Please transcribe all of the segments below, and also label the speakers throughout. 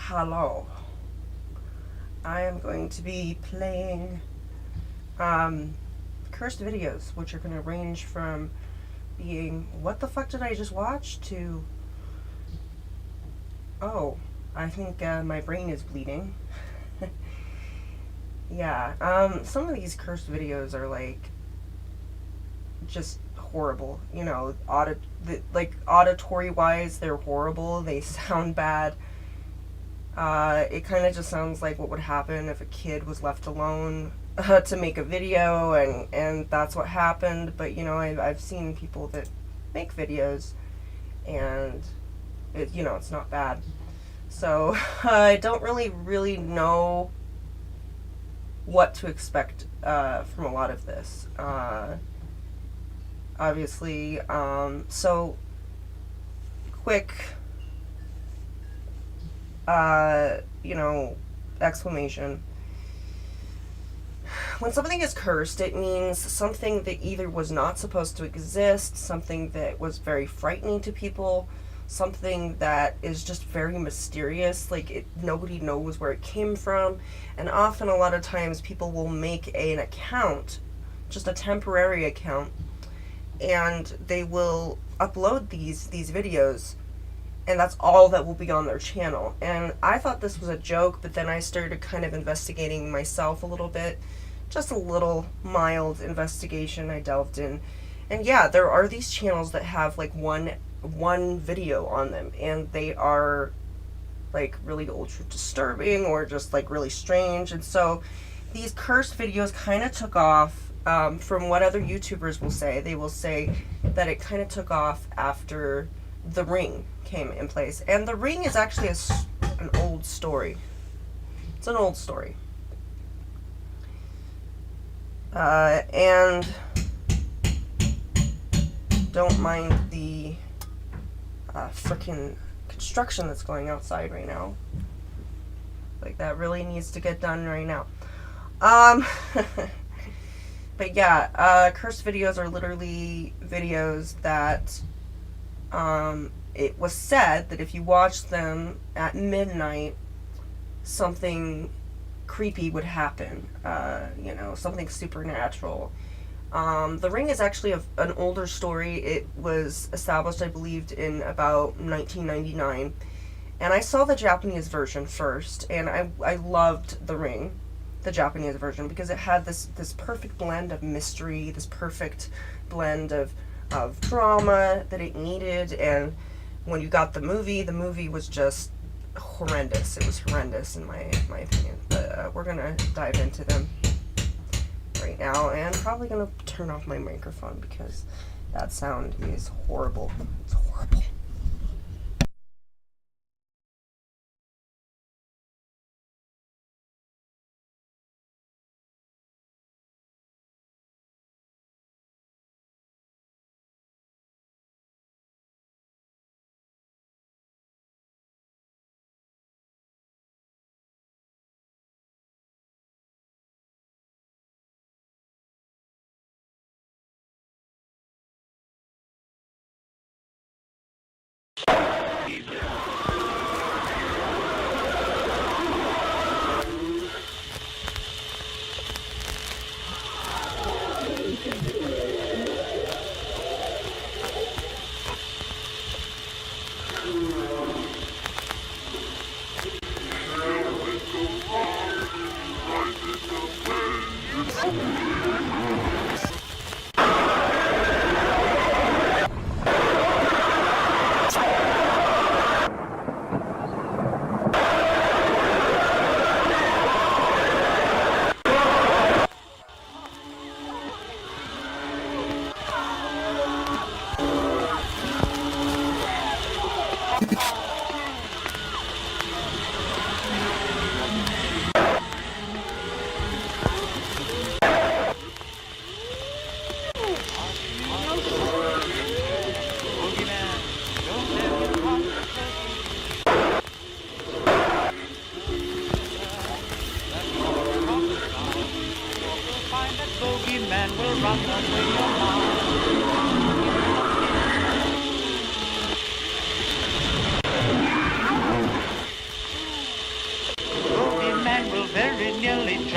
Speaker 1: Hello. I am going to be playing cursed videos, which are going to range from being, what the fuck did I just watch, to, oh, I think my brain is bleeding. Yeah, some of these cursed videos are like just horrible. You know, auditory wise, they're horrible. They sound bad. It kind of just sounds like what would happen if a kid was left alone to make a video, and that's what happened. But you know, I've seen people that make videos, and it's not bad. So I don't really know what to expect from a lot of this. Obviously, so quick, exclamation. When something is cursed, it means something that either was not supposed to exist, something that was very frightening to people, something that is just very mysterious, like nobody knows where it came from. And often, a lot of times, people will make an account, just a temporary account, and they will upload these videos, and that's all that will be on their channel. And I thought this was a joke, but then I started kind of investigating myself a little bit, just a little mild investigation. I delved in, and yeah, there are these channels that have like one video on them, and they are like really ultra disturbing or just like really strange. And so these cursed videos kind of took off. From what other YouTubers will say, they will say that it kind of took off after The Ring came in place. And The Ring is actually an old story. It's an old story. And don't mind the frickin' construction that's going outside right now. Like, that really needs to get done right now. But yeah, cursed videos are literally videos that, it was said that if you watched them at midnight, something creepy would happen, something supernatural. The Ring is actually an older story. It was established, I believed, in about 1999. And I saw the Japanese version first, and I loved The Ring, the Japanese version, because it had this perfect blend of mystery, this perfect blend of drama that it needed. And when you got the movie was just horrendous. It was horrendous in my opinion. But we're gonna dive into them right now, and probably gonna turn off my microphone because that sound is horrible. It's horrible.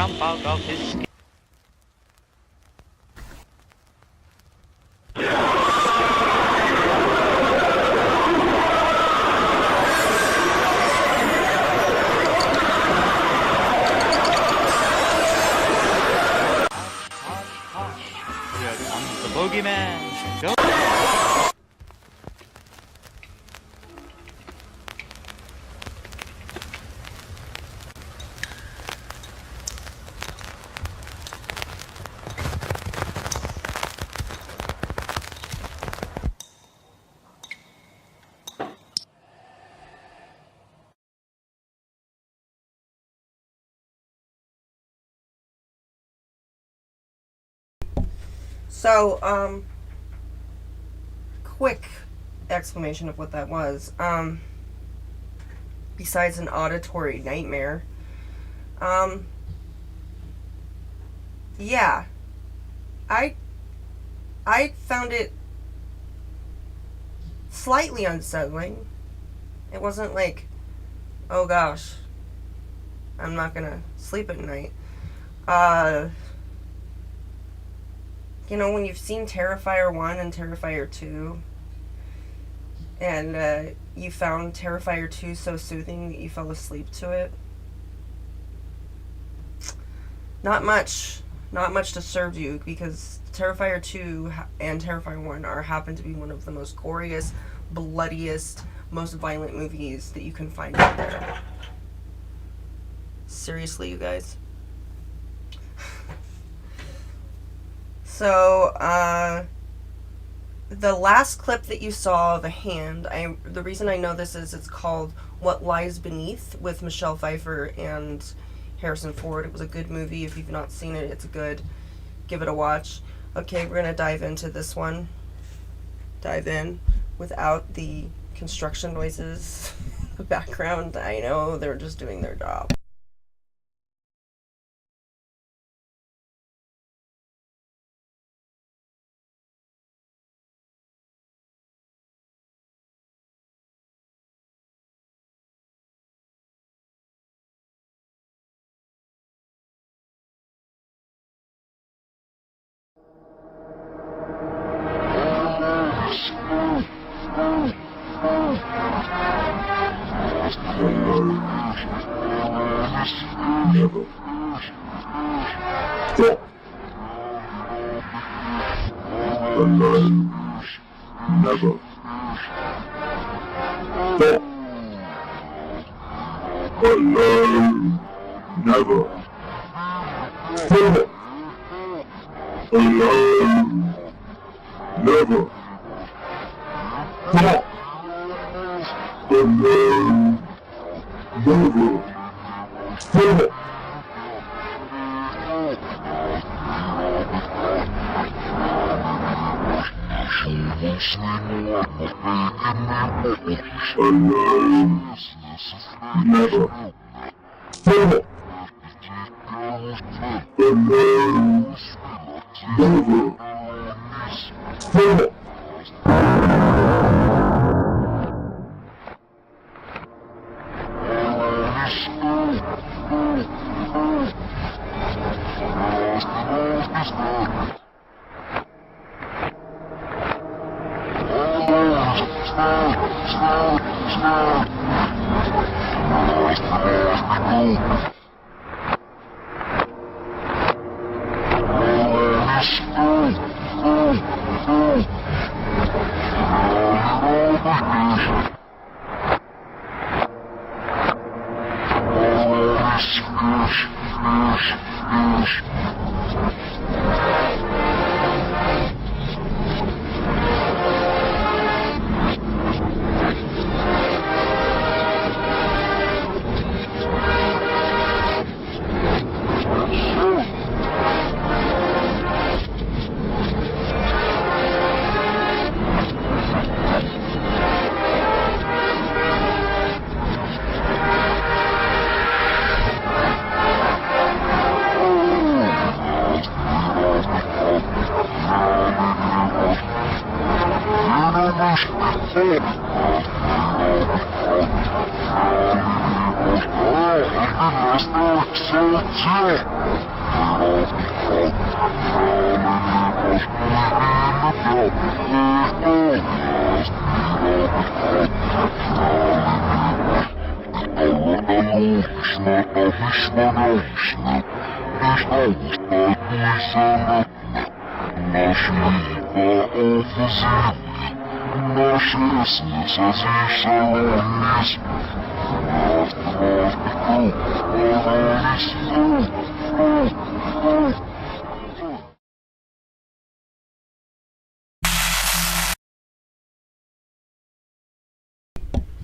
Speaker 2: jump out of his skin. Here comes the boogeyman. Go.
Speaker 1: So, quick explanation of what that was. Besides an auditory nightmare, yeah, I found it slightly unsettling. It wasn't like, oh gosh, I'm not gonna sleep at night. You know, when you've seen Terrifier 1 and Terrifier 2, and you found Terrifier 2 so soothing that you fell asleep to it, not much disturbed you, because Terrifier 2 and Terrifier 1 happen to be one of the most goriest, bloodiest, most violent movies that you can find out there. Seriously, you guys. So, the last clip that you saw, the hand, the reason I know this is it's called What Lies Beneath with Michelle Pfeiffer and Harrison Ford. It was a good movie. If you've not seen it, it's good. Give it a watch. Okay, we're going to dive into this one. Dive in without the construction noises in the background. I know, they're just doing their job.
Speaker 3: Never. Stop. Alone. Never. Stop. Alone. Never. Stop. Alone. Never. Stop. Alone. Never. Stop. Alone. Never. Stop.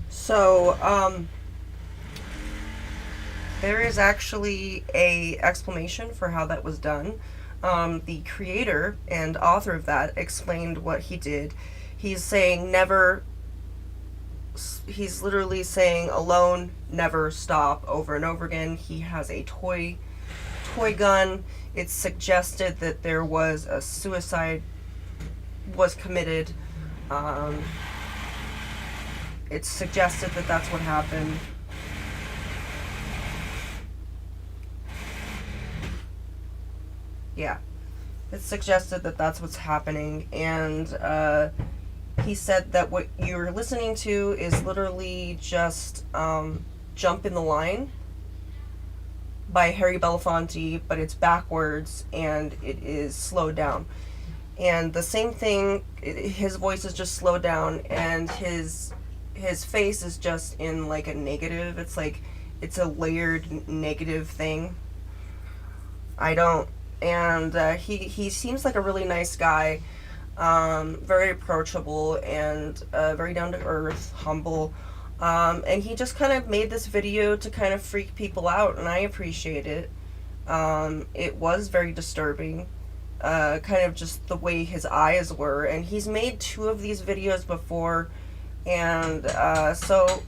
Speaker 1: So, there is actually a explanation for how that was done. The creator and author of that explained what he did. He's saying never, he's literally saying alone, never stop, over and over again. He has a toy gun. It's suggested that there was a suicide was committed. It's suggested that that's what happened. Yeah, it's suggested that that's what's happening, and he said that what you're listening to is literally just Jump in the Line by Harry Belafonte, but it's backwards and it is slowed down. And the same thing, his voice is just slowed down, and his face is just in like a negative. It's like, it's a layered negative thing. And he seems like a really nice guy, very approachable and very down to earth, humble. And he just kind of made this video to kind of freak people out, and I appreciate it. It was very disturbing, kind of just the way his eyes were. And he's made 2 of these videos before, and so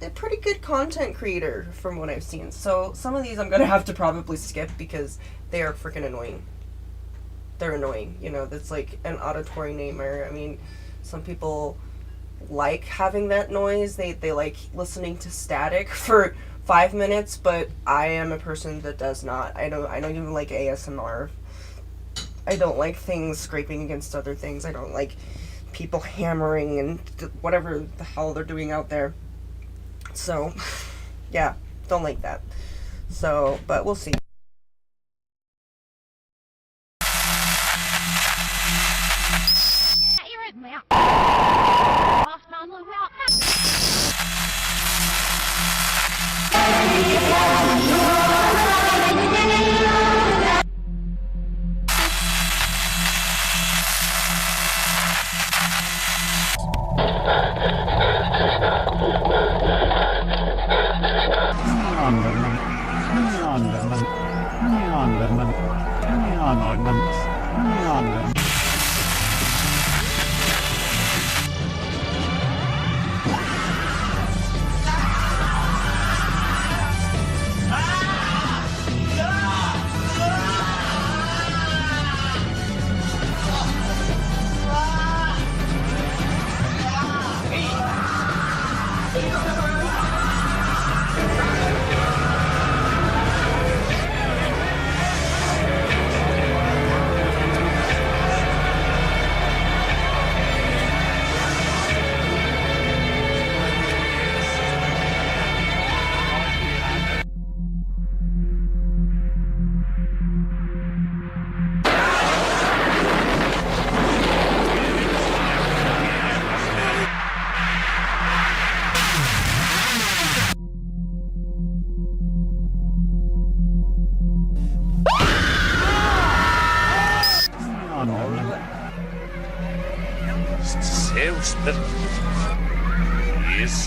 Speaker 1: a pretty good content creator from what I've seen. So some of these I'm gonna have to probably skip because they are freaking annoying. They're annoying, you know. That's like an auditory namer. I mean, some people like having that noise. They like listening to static for 5 minutes, but I am a person that does not. I don't even like ASMR. I don't like things scraping against other things. I don't like people hammering and whatever the hell they're doing out there. So, yeah, don't like that. So, but we'll see.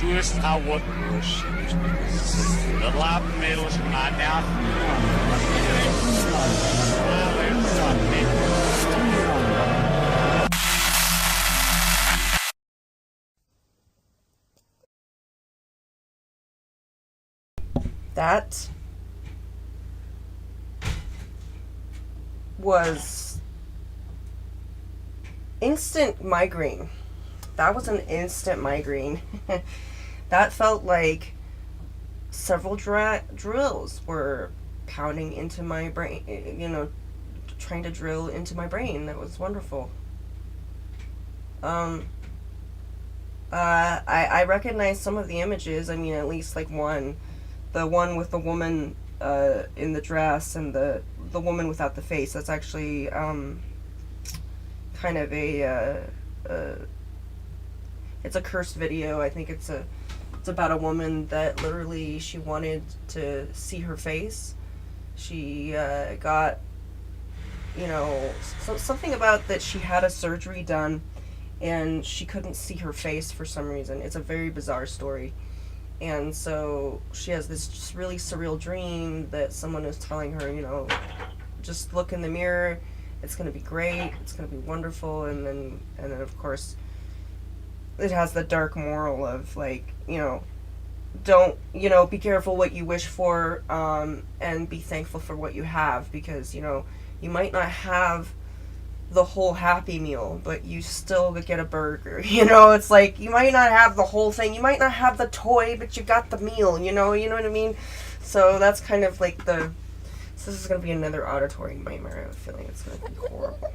Speaker 4: Jesus tauot the lap middles my down.
Speaker 1: That was instant migraine. That was an instant migraine. That felt like several drills were pounding into my brain, trying to drill into my brain. That was wonderful. I recognize some of the images. I mean, at least like one. The one with the woman in the dress and the woman without the face. That's actually kind of it's a cursed video. I think it's about a woman that literally she wanted to see her face. She got, something about that she had a surgery done and she couldn't see her face for some reason. It's a very bizarre story. And so she has this just really surreal dream that someone is telling her, just look in the mirror, it's going to be great, it's going to be wonderful. And then of course it has the dark moral of like, don't, be careful what you wish for, and be thankful for what you have, because, you might not have the whole Happy Meal, but you still get a burger. It's like you might not have the whole thing, you might not have the toy, but you got the meal. You know what I mean? So that's kind of like so this is gonna be another auditory nightmare. I have a feeling it's gonna be horrible.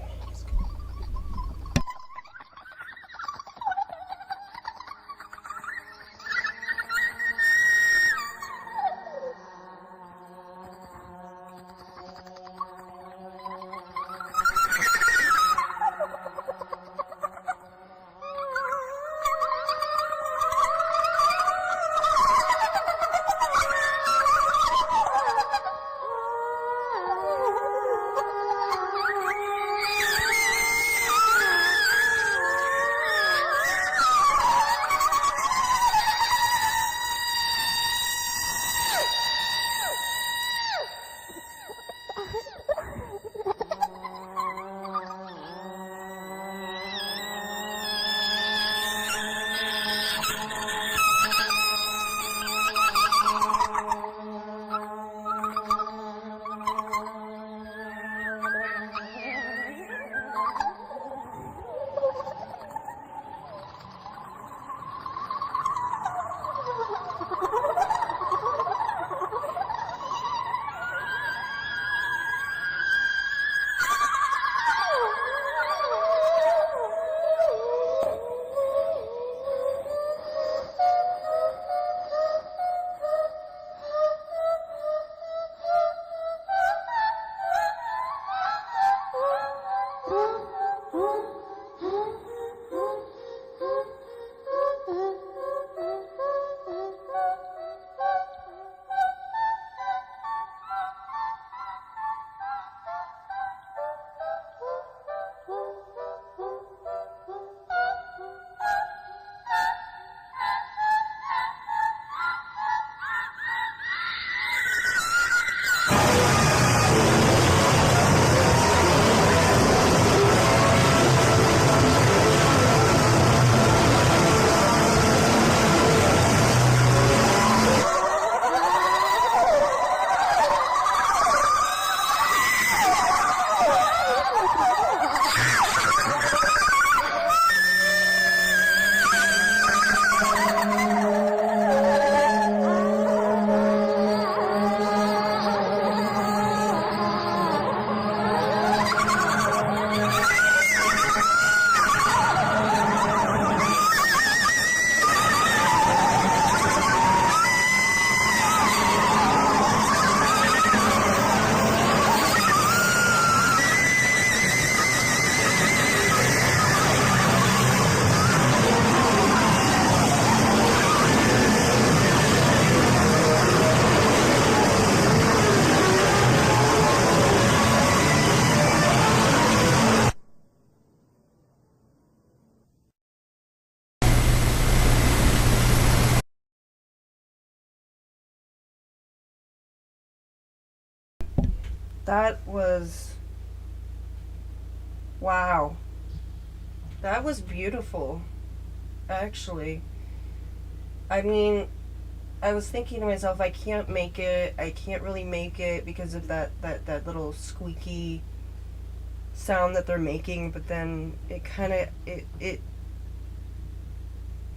Speaker 1: That was, wow. That was beautiful, actually. I mean, I was thinking to myself, I can't really make it because of that little squeaky sound that they're making, but then it kind of, it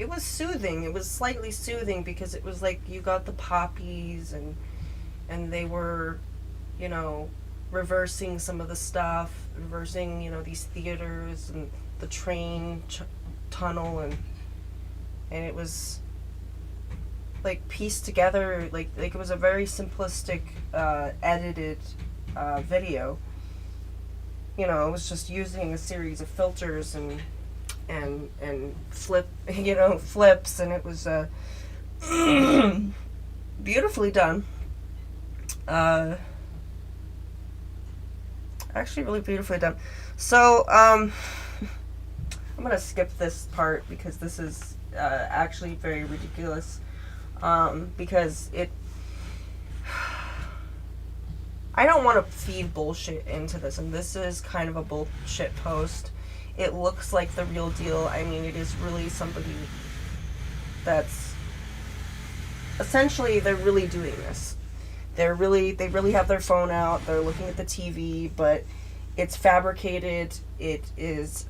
Speaker 1: was soothing. It was slightly soothing because it was like you got the poppies and they were you know, reversing some of the stuff, reversing, you know, these theaters and the train tunnel, and it was like pieced together, like it was a very simplistic edited video. You know, it was just using a series of filters and flips, and it was beautifully done. Actually really beautifully done. So I'm gonna skip this part because this is actually very ridiculous, because I don't want to feed bullshit into this, and this is kind of a bullshit post. It looks like the real deal. I mean, it is really somebody that's essentially, they're really doing this. They really have their phone out. They're looking at the TV, but it's fabricated. It is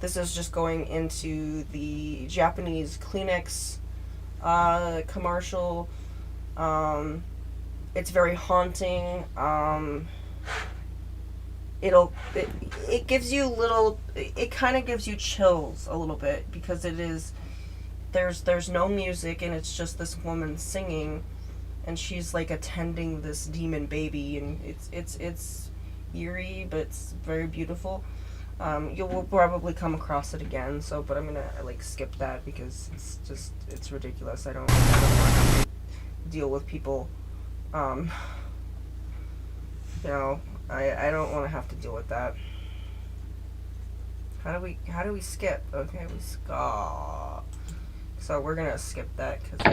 Speaker 1: this is just going into the Japanese Kleenex commercial. It's very haunting. It gives you it kind of gives you chills a little bit, because it is, there's no music, and it's just this woman singing, and she's like attending this demon baby, and it's eerie, but it's very beautiful. You will probably come across it again, but I'm gonna like skip that because it's ridiculous. I don't want to have to deal with people. You know, I don't want to have to deal with that. How do we skip? Okay, we skip. So we're gonna skip that because I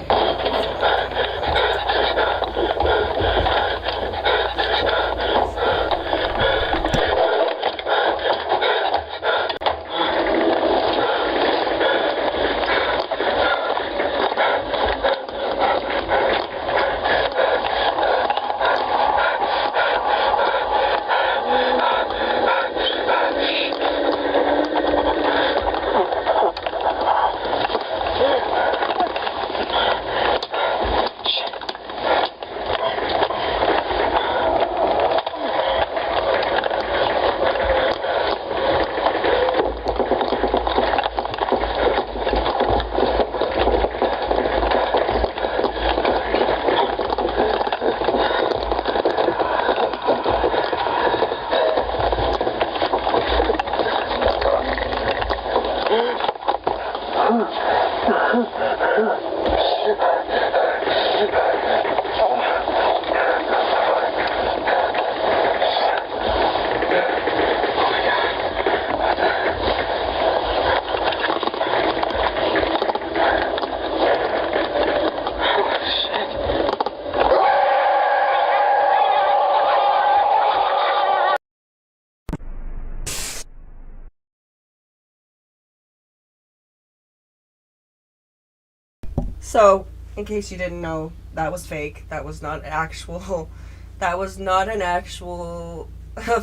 Speaker 1: So, in case you didn't know, that was fake. That was not actual. That was not an actual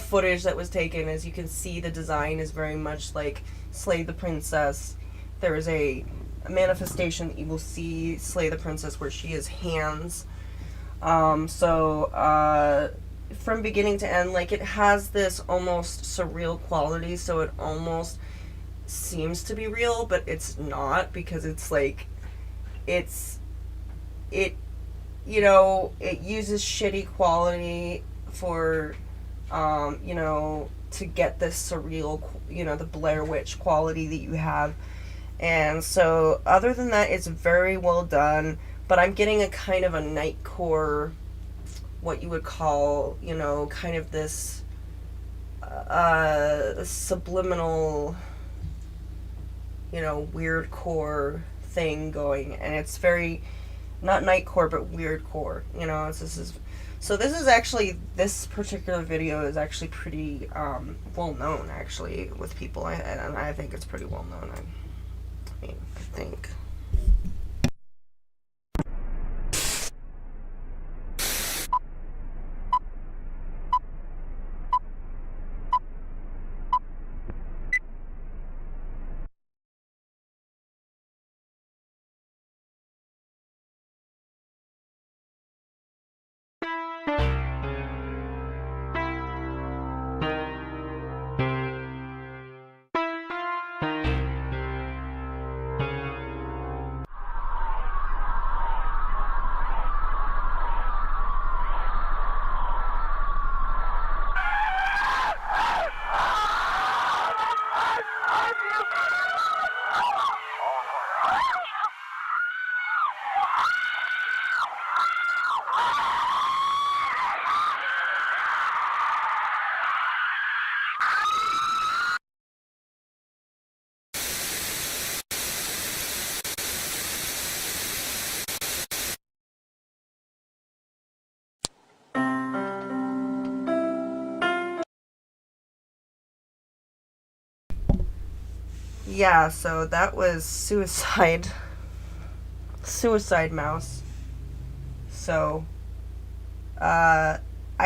Speaker 1: footage that was taken. As you can see, the design is very much like Slay the Princess. There is a manifestation that you will see Slay the Princess where she has hands. From beginning to end, like, it has this almost surreal quality, so it almost seems to be real, but it's not, because it's like, it uses shitty quality for, to get this surreal, the Blair Witch quality that you have. And so, other than that, it's very well done, but I'm getting a kind of a nightcore, what you would call, kind of this, subliminal, weird core thing going, and it's very, not nightcore, but weirdcore, this particular video is actually pretty, well known, actually, with people, and I think it's pretty well known, I think. Yeah, so that was Suicide Mouse. So, I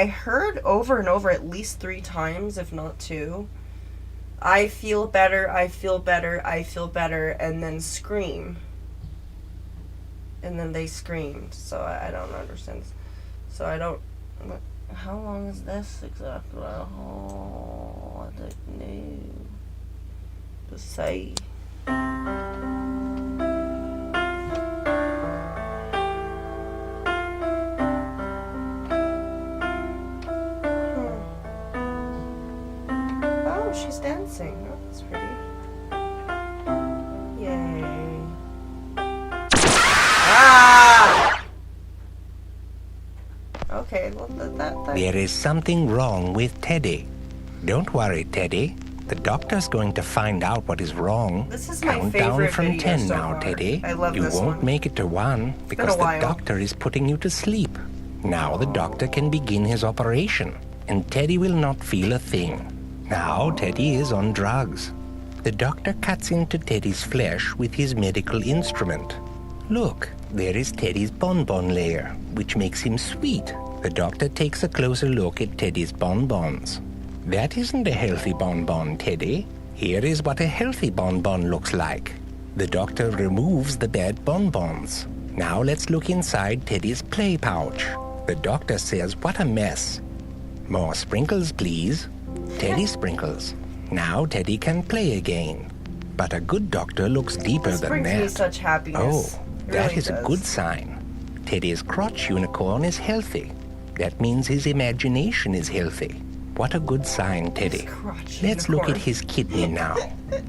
Speaker 1: heard over and over at least 3 times, if not 2, I feel better, I feel better, I feel better, and then scream. And then they screamed, so I don't understand. So I don't... How long is this exactly? Oh, I don't know to say. Oh, she's dancing. Oh, that's pretty. Yay. Ah! Okay, well, that...
Speaker 5: There is something wrong with Teddy. Don't worry, Teddy. The doctor's going to find out what is wrong.
Speaker 1: This is my
Speaker 5: Count down
Speaker 1: favorite
Speaker 5: from
Speaker 1: video
Speaker 5: 10
Speaker 1: so
Speaker 5: now,
Speaker 1: far.
Speaker 5: Teddy.
Speaker 1: I love
Speaker 5: you
Speaker 1: this
Speaker 5: won't
Speaker 1: one.
Speaker 5: make it to 1 because the
Speaker 1: while.
Speaker 5: doctor is putting you to sleep. Now the doctor can begin his operation, and Teddy will not feel a thing. Now Teddy is on drugs. The doctor cuts into Teddy's flesh with his medical instrument. Look, there is Teddy's bonbon layer, which makes him sweet. The doctor takes a closer look at Teddy's bonbons. That isn't a healthy bonbon, Teddy. Here is what a healthy bonbon looks like. The doctor removes the bad bonbons. Now let's look inside Teddy's play pouch. The doctor says, what a mess. More sprinkles, please. Teddy sprinkles. Now Teddy can play again. But a good doctor looks deeper
Speaker 1: This
Speaker 5: than
Speaker 1: brings
Speaker 5: that.
Speaker 1: me such happiness.
Speaker 5: Oh,
Speaker 1: It
Speaker 5: that
Speaker 1: really
Speaker 5: is a
Speaker 1: does.
Speaker 5: good sign. Teddy's crotch unicorn is healthy. That means his imagination is healthy. What a good sign, Teddy.
Speaker 1: crotch
Speaker 5: Let's look
Speaker 1: unicorn.
Speaker 5: at his kidney now.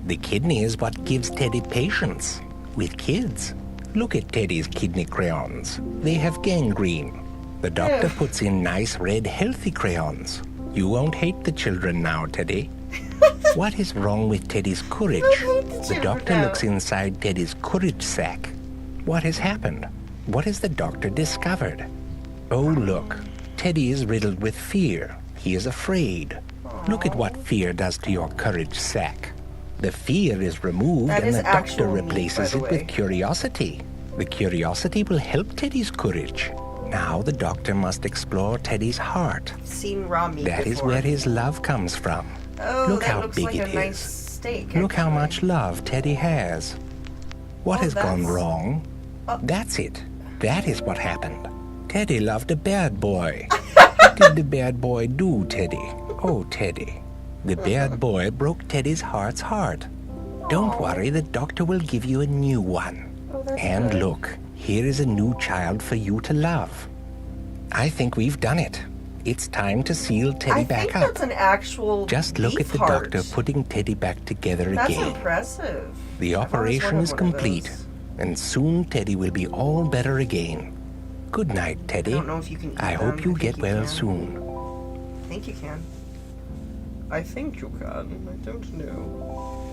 Speaker 5: The kidney is what gives Teddy patience with kids. Look at Teddy's kidney crayons. They have gangrene. The doctor
Speaker 1: Ew.
Speaker 5: puts in nice red healthy crayons. You won't hate the children now, Teddy. What is wrong with Teddy's courage?
Speaker 1: hate the
Speaker 5: The
Speaker 1: children
Speaker 5: doctor
Speaker 1: now.
Speaker 5: looks inside Teddy's courage sack. What has happened? What has the doctor discovered? Oh, look. Teddy is riddled with fear. He is afraid. Look at what fear does to your courage sack. The fear is removed
Speaker 1: That
Speaker 5: and
Speaker 1: is
Speaker 5: the doctor
Speaker 1: actual meat,
Speaker 5: replaces
Speaker 1: by the
Speaker 5: it
Speaker 1: way.
Speaker 5: with curiosity. The curiosity will help Teddy's courage. Now the doctor must explore Teddy's heart.
Speaker 1: Seen raw meat
Speaker 5: That is
Speaker 1: before.
Speaker 5: where his love comes from.
Speaker 1: Oh,
Speaker 5: Look
Speaker 1: that
Speaker 5: how
Speaker 1: looks
Speaker 5: big
Speaker 1: like
Speaker 5: it
Speaker 1: a
Speaker 5: is.
Speaker 1: nice steak.
Speaker 5: Look how
Speaker 1: actually.
Speaker 5: much love Teddy has. What
Speaker 1: Oh,
Speaker 5: has gone
Speaker 1: that's-
Speaker 5: wrong? That's it. That is what happened. Teddy loved a bad boy. What did the bad boy do, Teddy? Oh, Teddy. The bad boy broke Teddy's heart's heart. Don't worry, the doctor will give you a new one.
Speaker 1: Oh, that's
Speaker 5: And
Speaker 1: good.
Speaker 5: look, here is a new child for you to love. I think we've done it. It's time to seal Teddy
Speaker 1: I
Speaker 5: back
Speaker 1: think
Speaker 5: up.
Speaker 1: that's an actual
Speaker 5: Just look at
Speaker 1: beef
Speaker 5: the
Speaker 1: heart.
Speaker 5: doctor putting Teddy back together
Speaker 1: That's
Speaker 5: again.
Speaker 1: impressive.
Speaker 5: The
Speaker 1: I've always
Speaker 5: operation
Speaker 1: wanted
Speaker 5: is
Speaker 1: one of
Speaker 5: complete,
Speaker 1: those.
Speaker 5: and soon Teddy will be all better again. Good night, Teddy.
Speaker 1: I don't know if you can eat
Speaker 5: I
Speaker 1: them.
Speaker 5: hope you
Speaker 1: I
Speaker 5: get
Speaker 1: think you
Speaker 5: well
Speaker 1: can.
Speaker 5: soon.
Speaker 1: I think you can. I think you can. I don't know.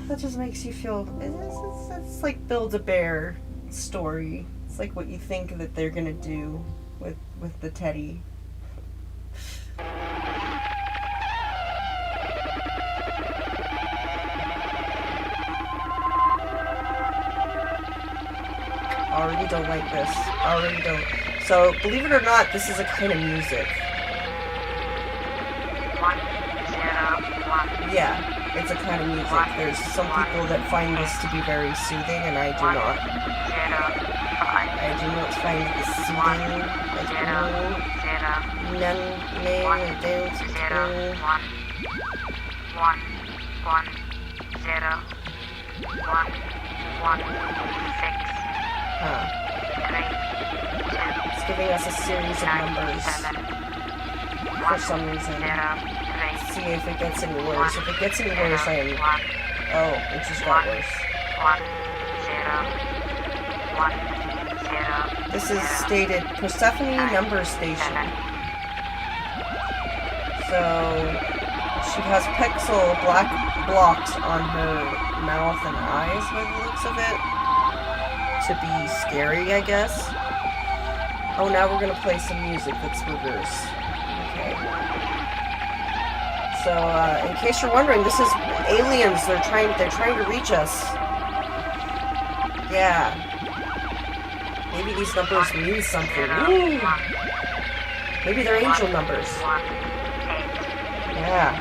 Speaker 1: That just makes you feel. It's like Build-A-Bear story. It's like what you think that they're gonna do with the teddy. Already don't like this. Already don't. So, believe it or not, this is a kind of music.
Speaker 6: 101.
Speaker 1: Yeah. it's a kind of music. There's some people that find this to be very soothing, and I do not. I do not find this soothing at all. None, nay, I don't. Huh. It's giving us a series of numbers for some reason. See if it gets any worse. If it gets any worse, I am... Oh, it just got worse. This is stated Persephone Number Station. So, she has pixel black blocks on her mouth and eyes by the looks of it. To be scary, I guess. Oh, now we're gonna play some music that's reverse. Okay. So, in case you're wondering, this is aliens. They're trying to reach us. Yeah. Maybe these numbers mean something. Ooh. Maybe they're angel numbers. Yeah.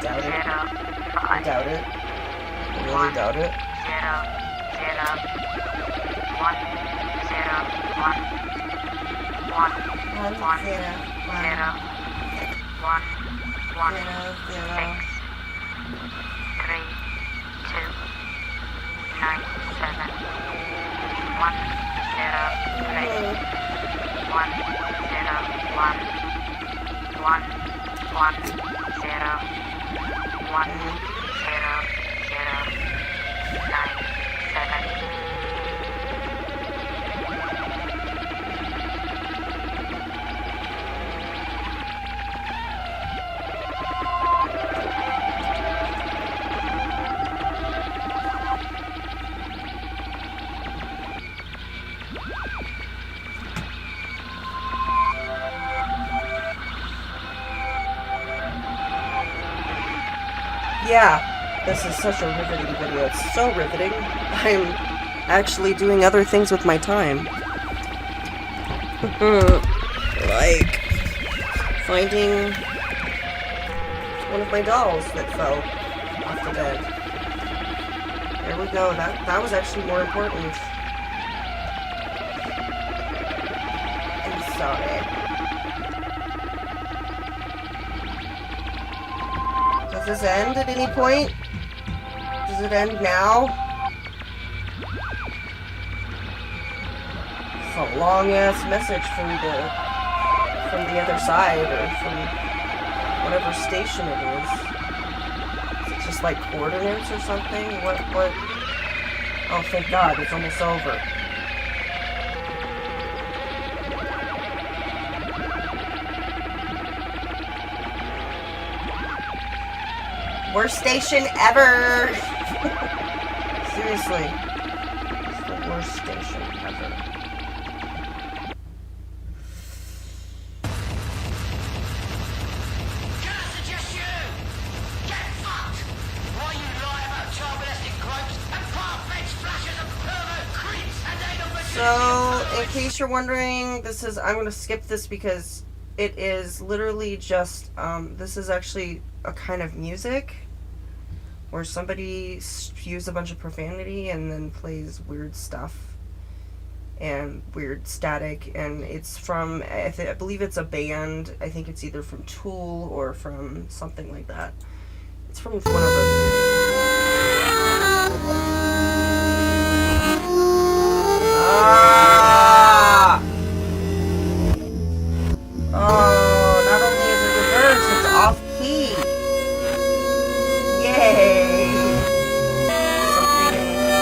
Speaker 1: Doubt it. I doubt it. I really doubt it. Yeah, this is such a riveting video. It's so riveting. I'm actually doing other things with my time. Like finding one of my dolls that fell off the bed. There we go. That was actually more important. I'm sorry. Does this end at any point? Does it end now? It's a long-ass message from the other side, or from whatever station it is. Is it just like coordinates or something? What? Oh, thank God, it's almost over. Worst station ever! Seriously. It's the worst station ever.
Speaker 6: Can I suggest you get fucked while you lie about child molesting gropes and far-fetched flashes of pervert creeps and anal
Speaker 1: So, in case you're wondering, I'm gonna skip this because it is literally just, this is actually a kind of music where somebody spews a bunch of profanity and then plays weird stuff and weird static, and it's from, I believe it's a band. I think it's either from Tool or from something like that. It's from one of those. Oh, not only is it reverse, it's off key. Yay! Something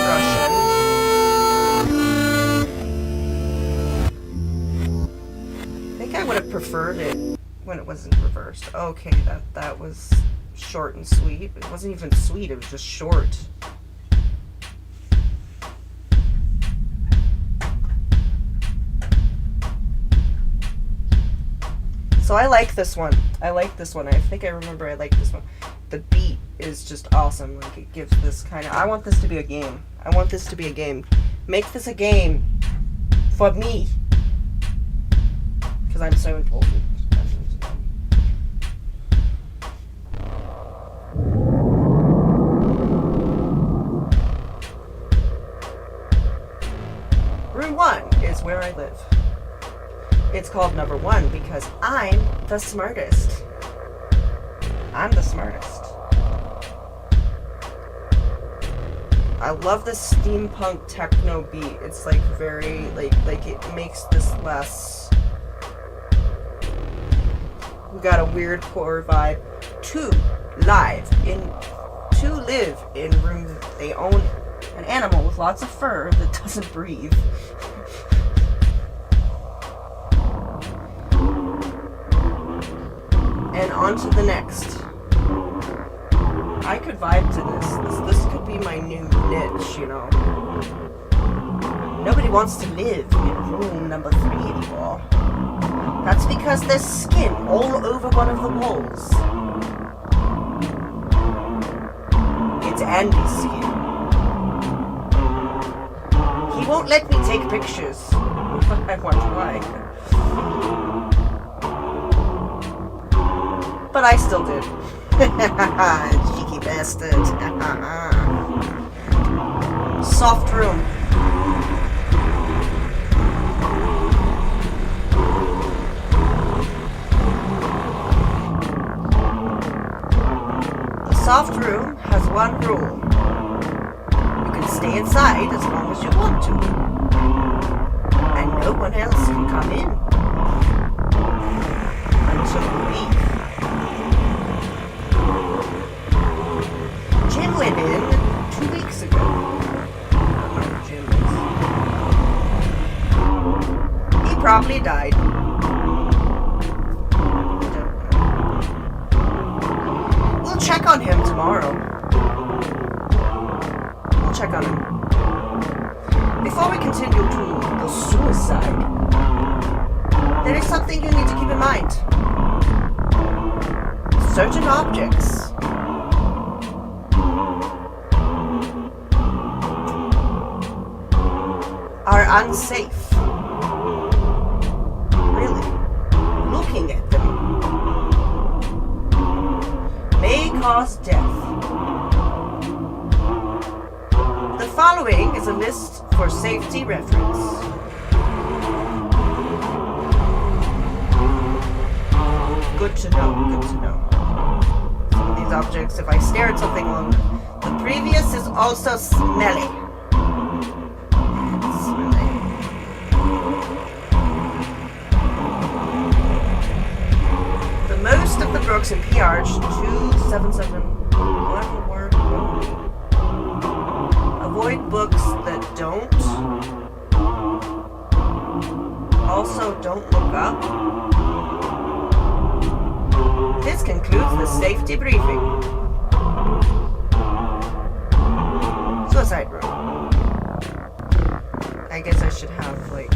Speaker 1: Russian. I think I would have preferred it when it wasn't reversed. Okay, that was short and sweet. It wasn't even sweet, it was just short. So I like this one. I think I remember I like this one. The beat is just awesome. Like, it gives this kind of... I want this to be a game. Make this a game. For me. Because I'm so important. Room 1 is where I live. It's called number 1 because I'm the smartest. I'm the smartest. I love the steampunk techno beat. It's like very, like it makes this less... We got a weird horror vibe. To live in room, they own an animal with lots of fur that doesn't breathe. And on to the next. I could vibe to this. This could be my new niche, you know. Nobody wants to live in room number 3 anymore. That's because there's skin all over one of the walls. It's Andy's skin. He won't let me take pictures. I wonder why. But I still did. Cheeky bastard. Soft room. The soft room has one rule. You can stay inside as long as you want to. And no one else can come in until you leave. Jim went in 2 weeks ago. I don't know who Jim is. He probably died. We'll check on him tomorrow. We'll check on him. Before we continue to the suicide, there is something you need to keep in mind. Certain objects are unsafe. Really, looking at them may cause death. The following is a list for safety reference. Good to know, good to know. Some of these objects, if I stare at something long, the previous is also smelly. Most of the books in PRH 2771 word only. Avoid books that don't. Also, don't look up. This concludes the safety briefing. Suicide room. I guess I should have, like,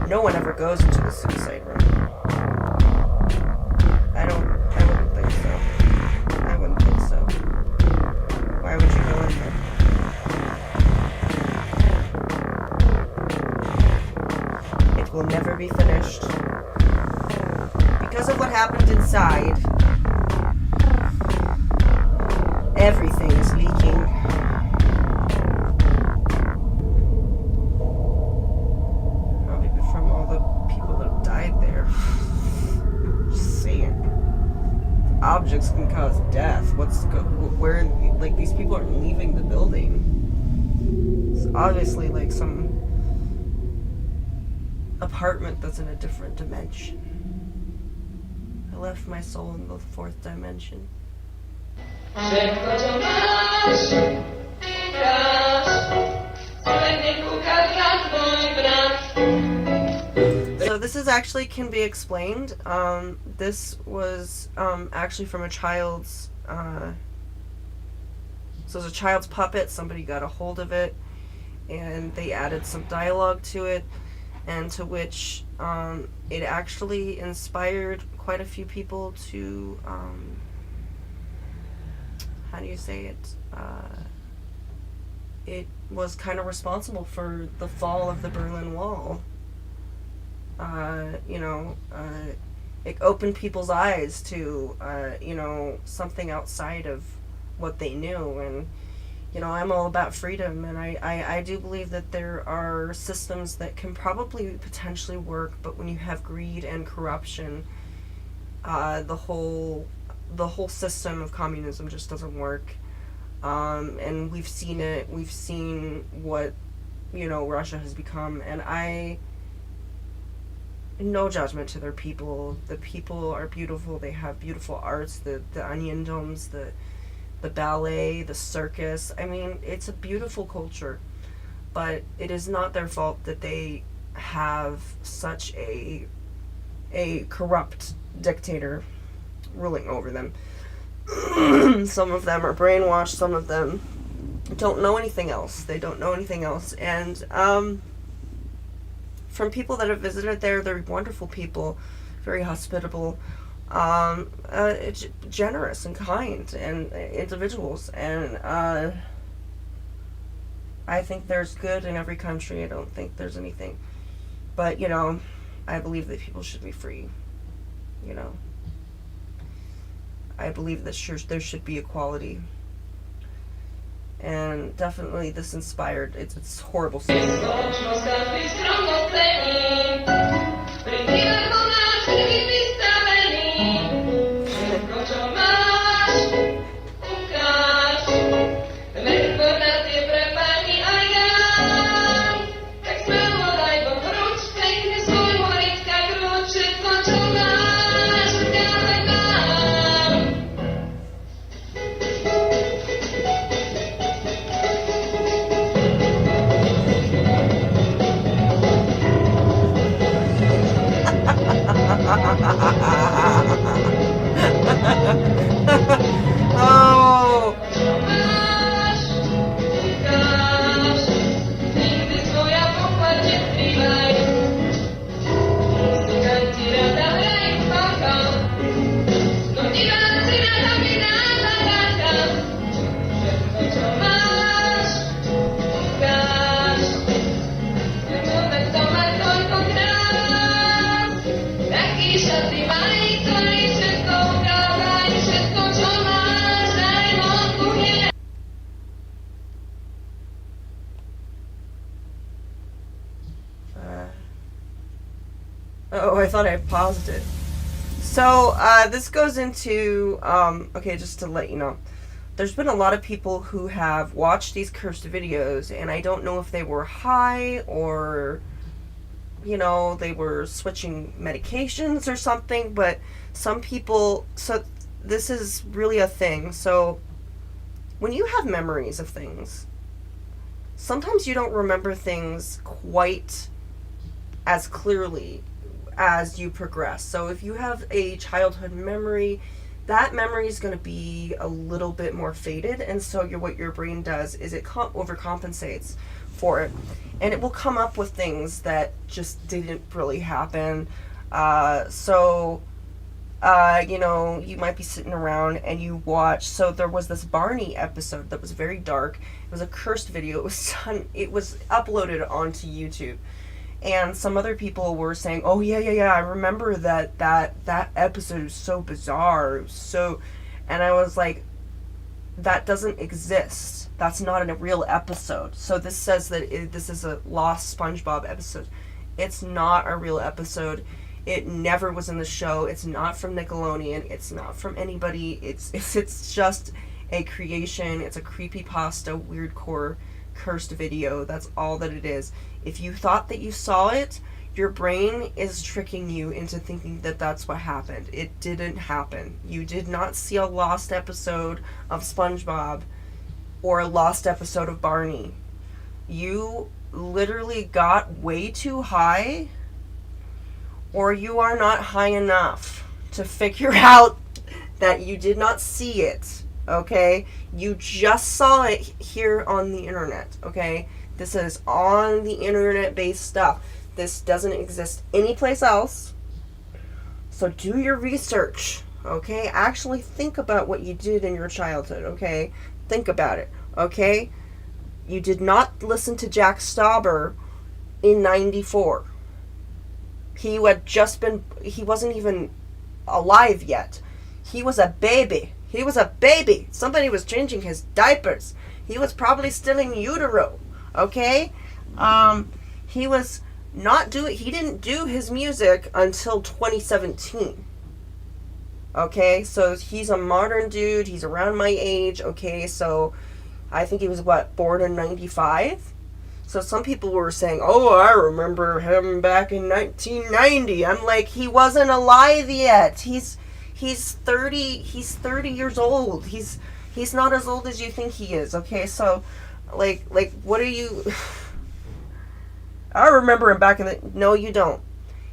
Speaker 1: no one ever goes into the suicide room. I wouldn't think so. I wouldn't think so. Why would you go in there? It will never be finished. Because of what happened inside, everything is leaking. Probably from all the people that have died there. Just saying. Objects can cause death. Where, like, these people are leaving the building. It's obviously like some apartment that's in a different dimension. I left my soul in the 4th dimension. So this is actually can be explained. This was actually from a child's. So it was a child's puppet. Somebody got a hold of it, and they added some dialogue to it, and to which it actually inspired quite a few people to. How do you say it? It was kind of responsible for the fall of the Berlin Wall. It opened people's eyes to, something outside of what they knew. And, You know, I'm all about freedom, and I do believe that there are systems that can probably potentially work, but when you have greed and corruption, the whole system of communism just doesn't work. And we've seen it. We've seen what, you know, Russia has become, and no judgment to their people. The people are beautiful. They have beautiful arts. The onion domes, the ballet, the circus. I mean, it's a beautiful culture, but it is not their fault that they have such a corrupt dictator ruling over them. Some of them are brainwashed. Some of them don't know anything else. They don't know anything else. And from people that have visited there, they're wonderful people, very hospitable, generous and kind and individuals. And I think there's good in every country. I don't think there's anything. But, you know, I believe that people should be free. You know, I believe that there should be equality. And definitely this inspired, it's horrible. Oh! Oh, I thought I paused it. So, this goes into, okay, just to let you know, there's been a lot of people who have watched these cursed videos, and I don't know if they were high or, you know, they were switching medications or something, but some people, so this is really a thing. So, when you have memories of things, sometimes you don't remember things quite as clearly as you progress. So if you have a childhood memory, that memory is going to be a little bit more faded, and so what your brain does is it overcompensates for it, and it will come up with things that just didn't really happen. You know, you might be sitting around and you watch. So there was this Barney episode that was very dark. It was a cursed video. It was uploaded onto YouTube. And some other people were saying, "Oh yeah, I remember that episode was so bizarre." And I was like, that doesn't exist. That's not a real episode. So this says that this is a lost SpongeBob episode. It's not a real episode. It never was in the show. It's not from Nickelodeon. It's not from anybody. It's just a creation. It's a creepypasta, weirdcore, cursed video. That's all that it is. If you thought that you saw it, your brain is tricking you into thinking that that's what happened. It didn't happen. You did not see a lost episode of SpongeBob or a lost episode of Barney. You literally got way too high, or you are not high enough to figure out that you did not see it, okay? You just saw it here on the internet, okay? This is on the internet-based stuff. This doesn't exist anyplace else. So do your research, okay? Actually think about what you did in your childhood, okay? Think about it, okay? You did not listen to Jack Stauber in 94. He wasn't even alive yet. He was a baby. Somebody was changing his diapers. He was probably still in utero, okay? He was not he didn't do his music until 2017. Okay, so he's a modern dude, he's around my age, okay, so I think he was, born in 95? So some people were saying, oh, I remember him back in 1990. I'm like, he wasn't alive yet. He's 30 years old. He's not as old as you think he is, okay? So, like, what are you... I remember him back in the... No, you don't.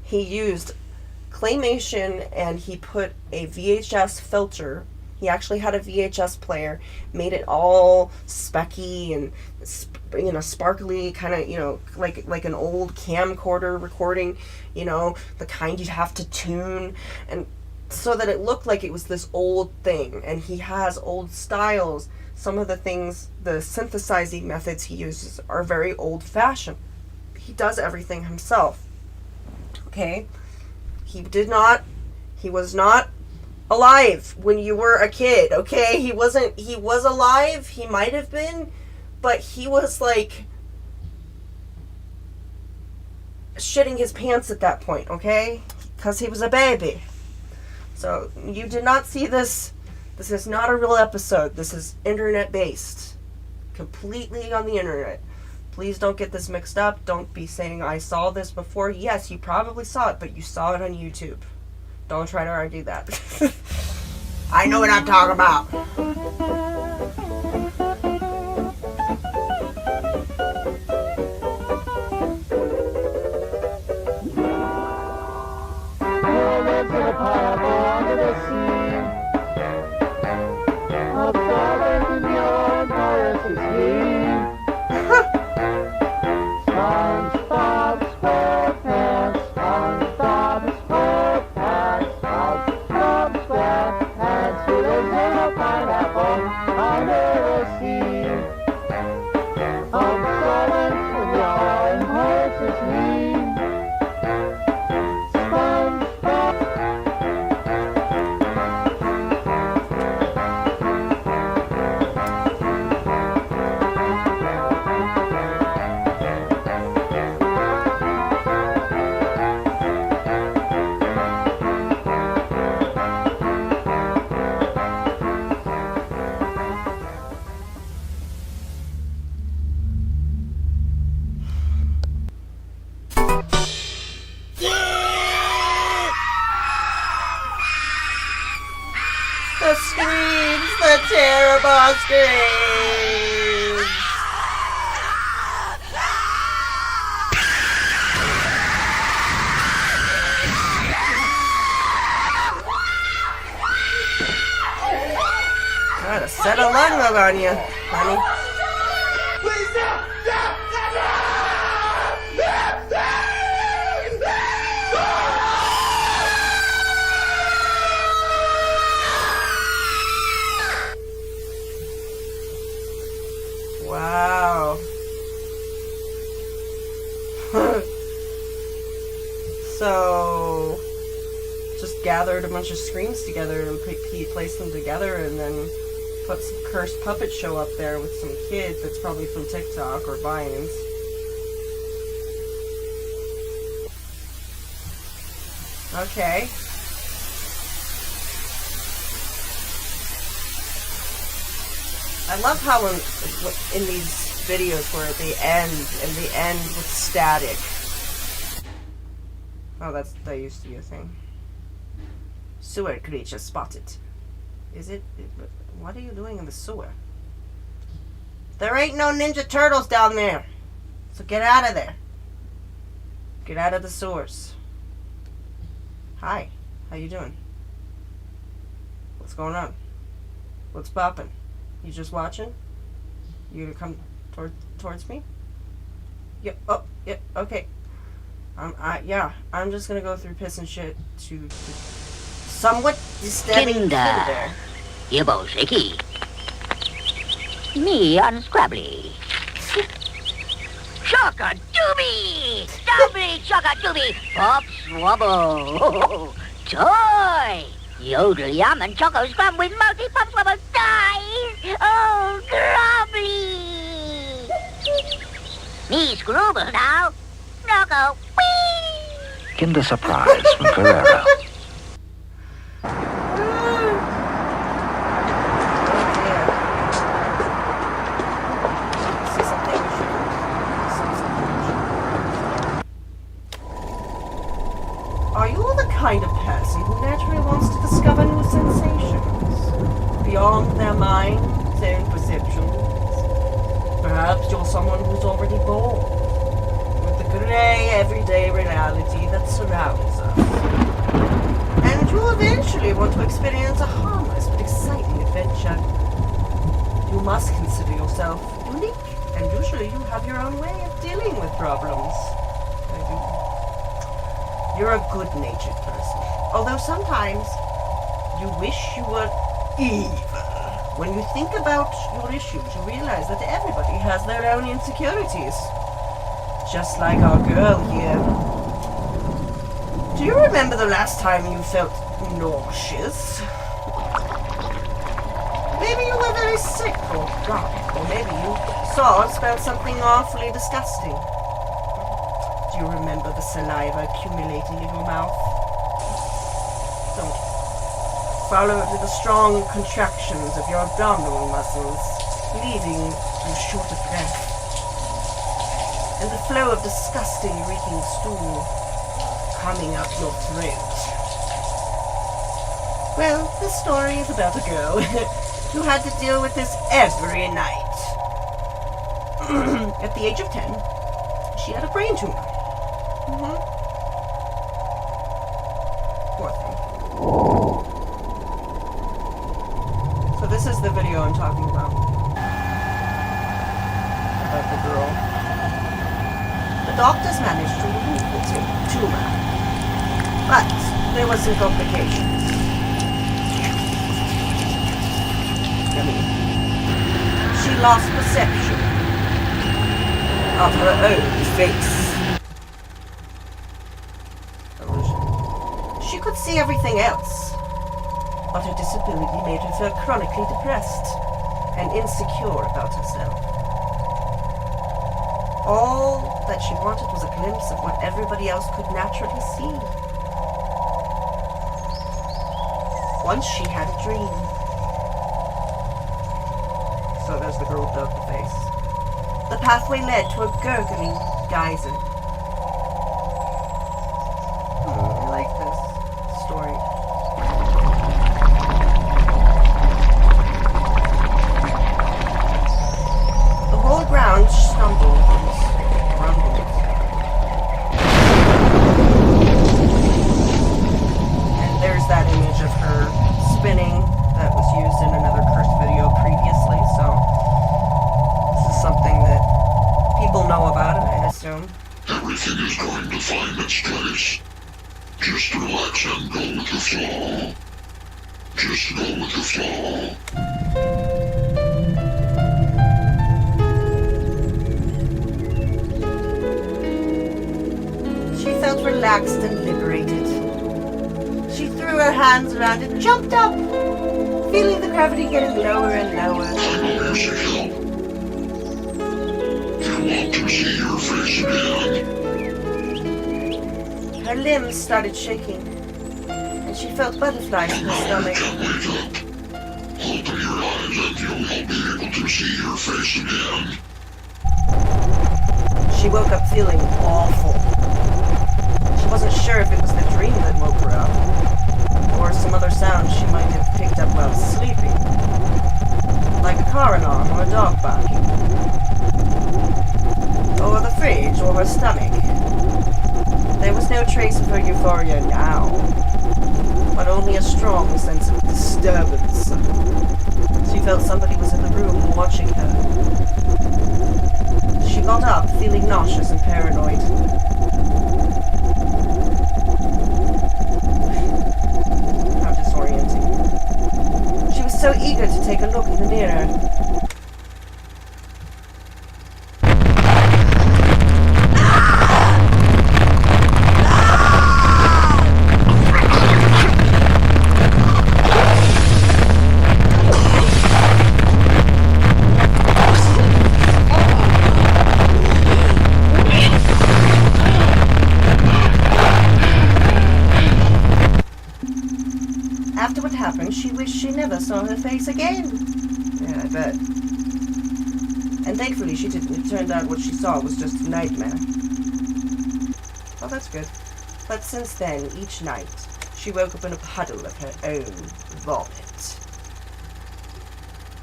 Speaker 1: He used claymation and he put a VHS filter. He actually had a VHS player, made it all specky and, sparkly, kind of, like an old camcorder recording, the kind you'd have to tune, and so that it looked like it was this old thing. And he has old styles. Some of the things, the synthesizing methods he uses are very old-fashioned. He does everything himself. Okay? He was not alive when you were a kid, okay? He was alive, he might have been, but he was like shitting his pants at that point, okay? Because he was a baby. So you did not see this. This is not a real episode. This is internet based. Completely on the internet. Please don't get this mixed up. Don't be saying I saw this before. Yes, you probably saw it, but you saw it on YouTube. Don't try to argue that. I know what I'm talking about. The screams, the terrible screams. Trying to set a lung bug on you, honey.
Speaker 6: Please stop! Stop!
Speaker 1: Wow. So, just gathered a bunch of screams together and placed them together and then put some cursed puppet show up there with some kid that's probably from TikTok or Vines. Okay. I love how in these videos where they end with static. Oh, that used to be a thing. Sewer creature spotted. Is it? What are you doing in the sewer? There ain't no Ninja Turtles down there. So get out of there. Get out of the sewers. Hi. How you doing? What's going on? What's poppin'? You just watching? You gonna come towards me? Yep. Oh, yep. Okay. I'm just gonna go through piss and shit to somewhat disturbing
Speaker 7: Kinder, you both shaky. Me unscrabbly. Chock-a-doobie! Doubly chock-a-doobie! Pop swabble! Toy! Yodel yum and choco scrum with multi-pop swabble dies! Oh, grumbly! Me screwball now. Knocko. Whee!
Speaker 8: Kinder Surprise from Carrera.
Speaker 1: Are you the kind of person who naturally wants to discover new sensations beyond their mind's own perceptions? Perhaps you're someone who's already bored with the grey, everyday reality that surrounds us. And you eventually want to experience a harmless but exciting adventure. You must consider yourself unique, and usually you have your own way of dealing with problems. You're a good-natured person, although sometimes you wish you were evil. When you think about your issues, you realize that everybody has their own insecurities. Just like our girl here. Do you remember the last time you felt nauseous? Maybe you were very sick or drunk, or maybe you saw or smelled something awfully disgusting. Do you remember the saliva accumulating in your mouth? Don't. Follow it with the strong contractions of your abdominal muscles, leaving you short of breath. And the flow of disgusting reeking stool coming up your throat. Well, this story is about a girl who had to deal with this every night. At the age of 10, she had a brain tumor. Poor thing. So this is the video I'm talking about. About the girl. The doctors managed to remove the tumor. But there were some complications. She lost perception of her own face. She could see everything else, but her disability made her feel chronically depressed and insecure about herself. All that she wanted was a glimpse of what everybody else could naturally see. Once she had a dream. So there's the girl without the face. The pathway led to a gurgling geyser. I like this story. The whole ground stumbled and rumbled. And there's that image of her spinning that was used in another cursed video previously, so this is something that people know about it, I assume.
Speaker 3: Everything is going to find its place. Just relax and go with the flow. Just go with the flow.
Speaker 1: She felt relaxed and liberated. She threw her hands around and jumped up, feeling the gravity getting lower and lower.
Speaker 3: I know you should help. You want to see your face again.
Speaker 1: Her limbs started shaking, and she felt butterflies in her stomach.
Speaker 3: Wake up. Open your eyes and you'll be able to see your face again.
Speaker 1: She woke up feeling awful. She wasn't sure if it was the dream that woke her up, or some other sound she might have picked up while sleeping, like a car alarm or a dog barking, or the fridge or her stomach. There was no trace of her euphoria now, but only a strong sense of disturbance. She felt somebody was in the room watching her. She got up, feeling nauseous and paranoid. How disorienting. She was so eager to take a look in the mirror. she wished she never saw her face again. Yeah, I bet. And thankfully she didn't. It turned out what she saw was just a nightmare. Oh, that's good. But since then, each night, she woke up in a puddle of her own vomit.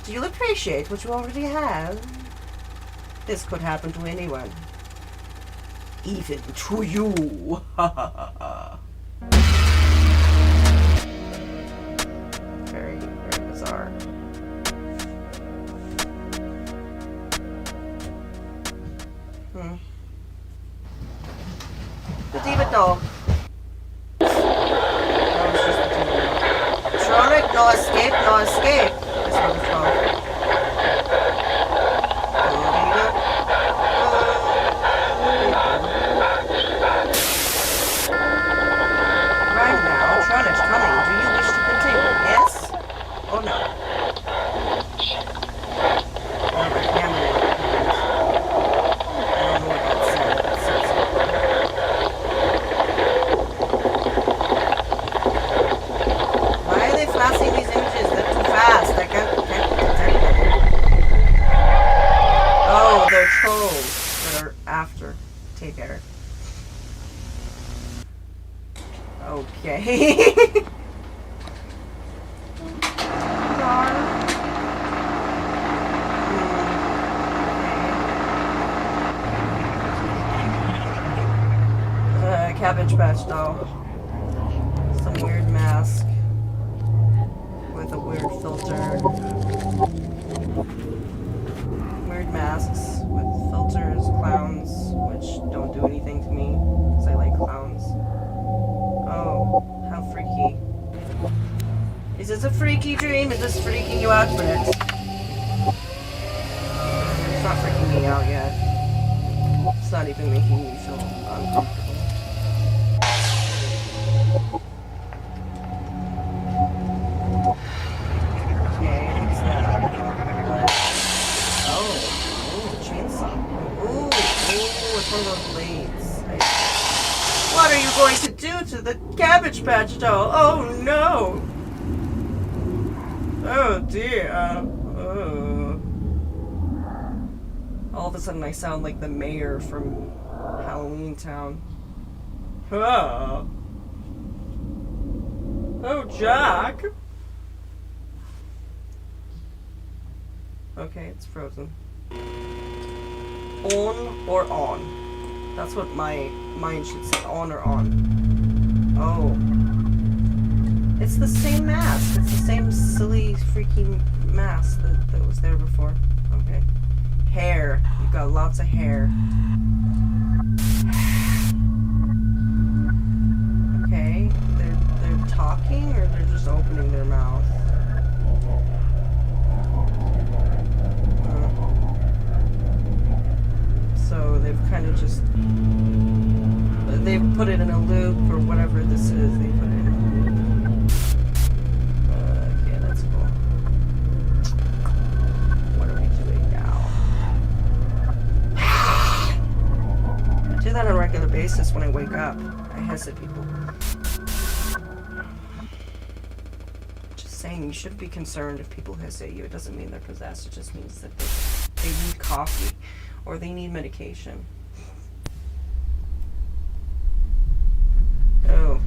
Speaker 1: Do you appreciate what you already have? This could happen to anyone. Even to you. Ha ha ha ha. Very, very bizarre. The demon dog. That was just the demon dog. Tronic, no escape, no escape. That's what it's called. Right now, Tronic's coming. Do you wish to continue? Yes or no? Alright, camera. I don't know what that said. That said something. Why are they flashing these images? They're too fast. I can't detect them. Oh, they're trolls that are after. Take care. Okay. Cabbage Patch doll. Some weird mask with a weird filter. Weird masks with filters, clowns, which don't do anything to me because I like clowns. Oh, how freaky. Is this a freaky dream? Is this freaking you out, Brett? It's not freaking me out yet. It's not even making me feel uncomfortable. What are you going to do to the Cabbage Patch doll? Oh no! Oh dear. All of a sudden I sound like the mayor from Halloween Town. Oh, Jack! Okay, it's frozen. On or on? That's what my mind should say. On or on. Oh. It's the same mask. It's the same silly, freaking mask that was there before. Okay. Hair. You've got lots of hair. Okay. They're talking or they're just opening their mouth? So they've kind of just, they've put it in a loop or whatever this is, they put it in a loop. Okay, that's cool. What are we doing now? I do that on a regular basis when I wake up. I hiss at people. Just saying, you shouldn't be concerned if people hiss at you. It doesn't mean they're possessed, it just means that they need coffee. Or they need medication. Oh,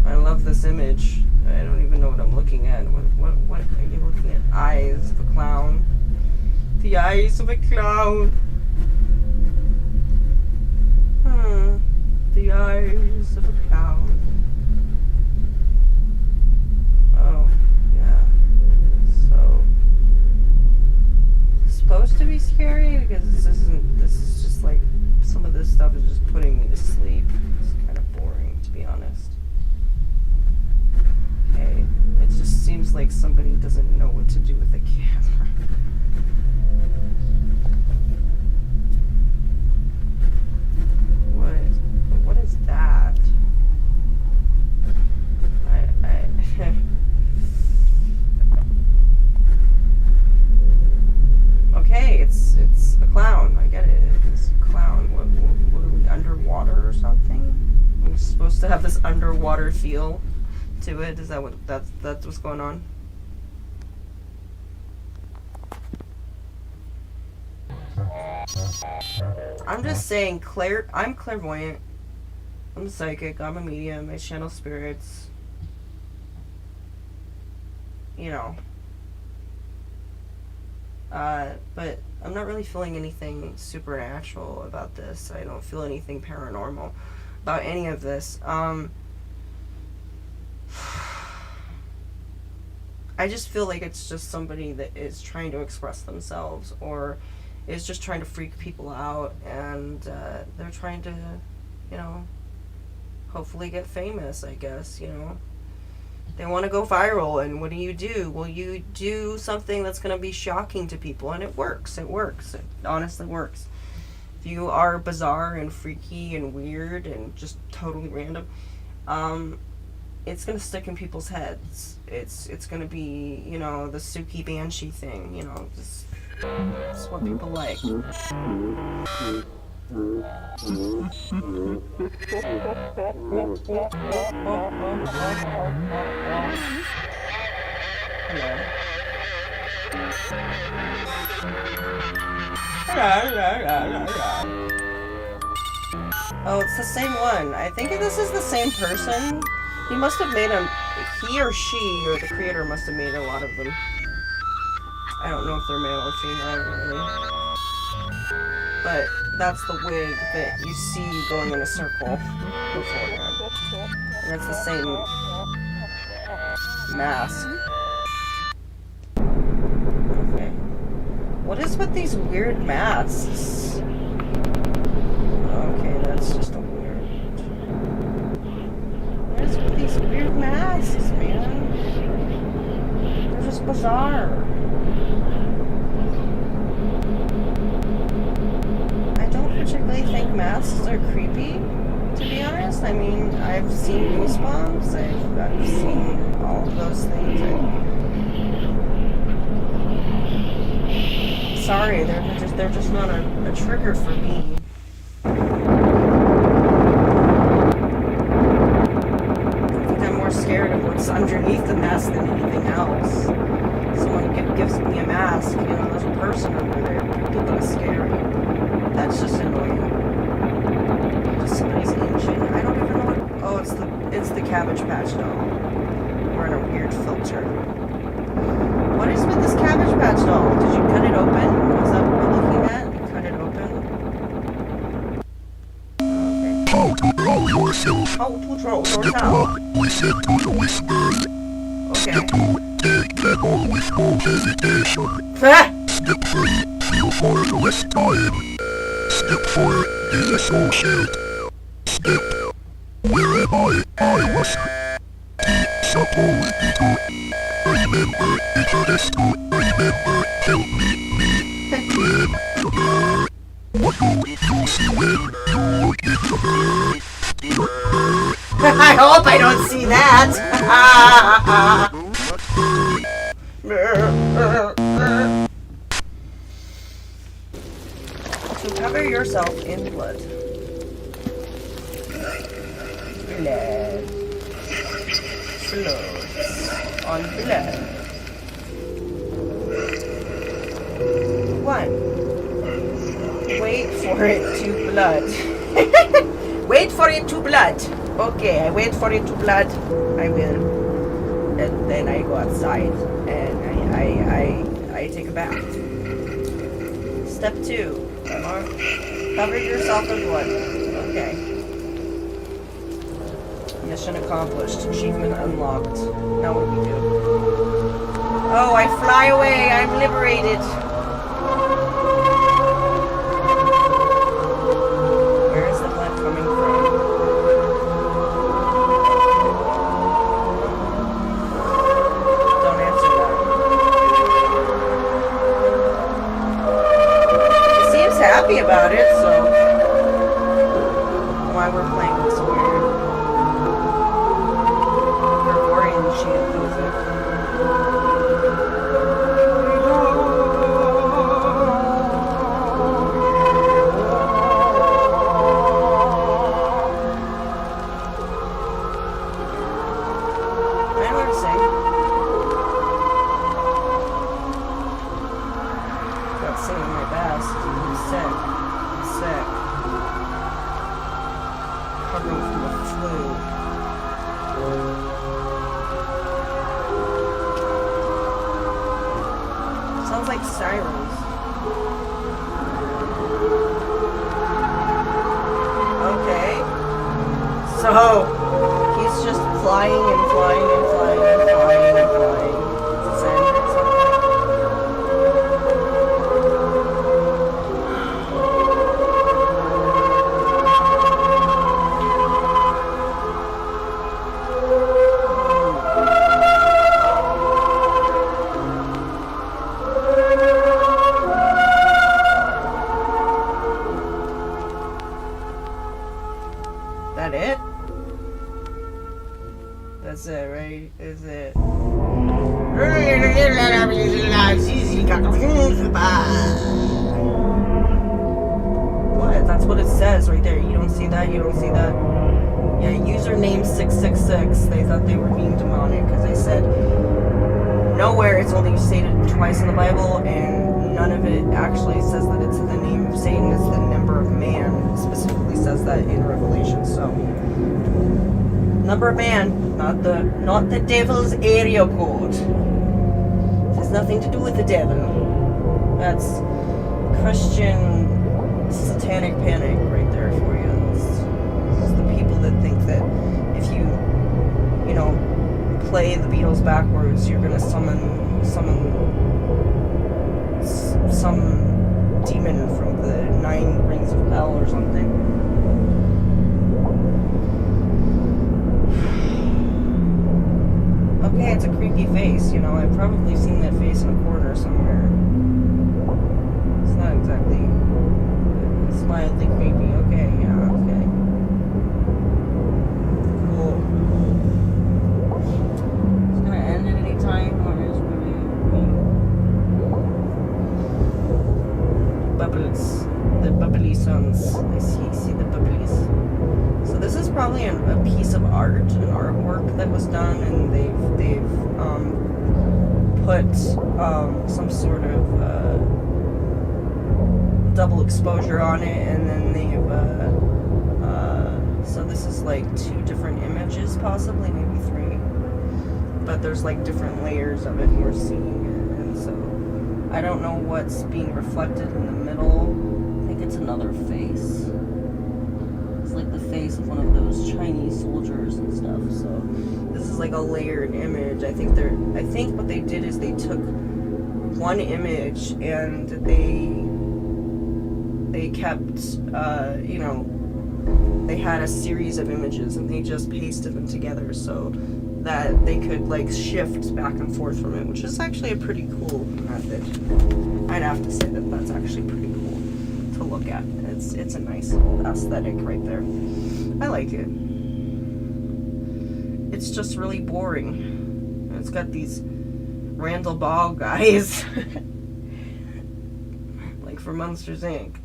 Speaker 1: I love this image. I don't even know what I'm looking at. What are you looking at? Eyes of a clown. The eyes of a clown. The eyes of a clown. Oh, yeah. So supposed to be scary because this is just like some of this stuff is just putting me to sleep. It's kind of boring, to be honest. Okay, it just seems like somebody doesn't know what to do with a camera. What is that? Okay, it's a clown. I get it. It's a clown. What are we, underwater or something? We're supposed to have this underwater feel to it? Is that that's what's going on? I'm just saying, I'm clairvoyant. I'm psychic. I'm a medium. I channel spirits. You know. But I'm not really feeling anything supernatural about this. I don't feel anything paranormal about any of this. I just feel like it's just somebody that is trying to express themselves, or is just trying to freak people out, and they're trying to, you know, hopefully get famous, I guess, you know. They want to go viral, and what do? Well, you do something that's going to be shocking to people, and it works. It works. It honestly works. If you are bizarre and freaky and weird and just totally random, it's going to stick in people's heads. It's going to be, you know, the Suki Banshee thing, you know, just, it's what people like. Oh, it's the same one. I think this is the same person. He must have made he or she, or the creator must have made a lot of them. I don't know if they're male or female, really. But that's the wig that you see going in a circle beforehand. And it's the same mask. Okay. What is with these weird masks? Okay, that's just a weird... What is with these weird masks, man? They're just bizarre. I don't particularly think masks are creepy, to be honest. I mean, I've seen Goosebumps, I've seen all of those things. Sorry, they're just not a trigger for me. I think I'm more scared of what's underneath the mask than anything else. Someone gives me a mask, you know, there's a person under there. People are scary. That's just annoying. Just somebody's engine. I don't even know what. Oh, it's the Cabbage Patch doll. Wearing a weird filter. What is with this Cabbage Patch doll? Did you cut it open? Is that what we're looking at? You cut it open? Okay.
Speaker 3: How to draw yourself.
Speaker 1: How to draw
Speaker 3: Step
Speaker 1: yourself.
Speaker 3: 1. Listen to the whispers.
Speaker 1: Okay.
Speaker 3: Step 2. Take them all with no hesitation.
Speaker 1: Ah!
Speaker 3: Step 3. Feel for the less time. Step 4. Disassociate. Step. Where am I? I was. Supposed to. Remember, it has to. Remember, help me. Remember. What do you see when you look into her?
Speaker 1: I hope I don't see that. To cover yourself in blood. Blood. Floats on blood. 1. Wait for it to blood. Wait for it to blood. Okay, I wait for it to blood. I will. And then I go outside and I take a bath. Step 2. Cover yourself in blood. Okay. Mission accomplished. Achievement unlocked. Now what do we do? Oh, I fly away. I'm liberated. Where is the blood coming from? Don't answer that. He seems happy about it, so why we're playing this weird Gregorian chant music. like sirens. Okay. So, he's just flying and flying and flying and flying and flying. That it? That's it, right? Is it? What? That's what it says right there. You don't see that? You don't see that? Yeah, username 666. They thought they were being demonic because they said nowhere it's only stated twice in the Bible, and none of it actually says that it's the name of Satan. It's the number of man. It specifically says that in Revelation. So, number of man, not the devil's area code. It has nothing to do with the devil. That's Christian satanic panic right there for you. It's the people that think that if you play the Beatles backwards, you're gonna summon some demon from the 9 rings of hell or something. Okay, it's a creepy face, I've probably seen that face in a corner somewhere. It's not exactly mildly creepy. Okay, yeah, okay. Cool. It's gonna end at any time, or is bubbles. The bubbly sounds. I see the bubblies. So this is probably a piece of art, an artwork that was done, and they've put some sort of double exposure on it, and then they've so this is like 2 different images, possibly maybe 3, but there's like different layers of it, and we're seeing it, and so I don't know what's being reflected in the middle. I think it's another face. It's like the face of one of those Chinese soldiers and stuff. So this is like a layered image. I think what they did is they took one image and they kept they had a series of images and they just pasted them together so that they could like shift back and forth from it, which is actually a pretty cool method. I'd have to say that that's actually pretty cool to look at. It's a nice aesthetic right there. I like it. It's just really boring. It's got these Randall Ball guys like for Monsters Inc.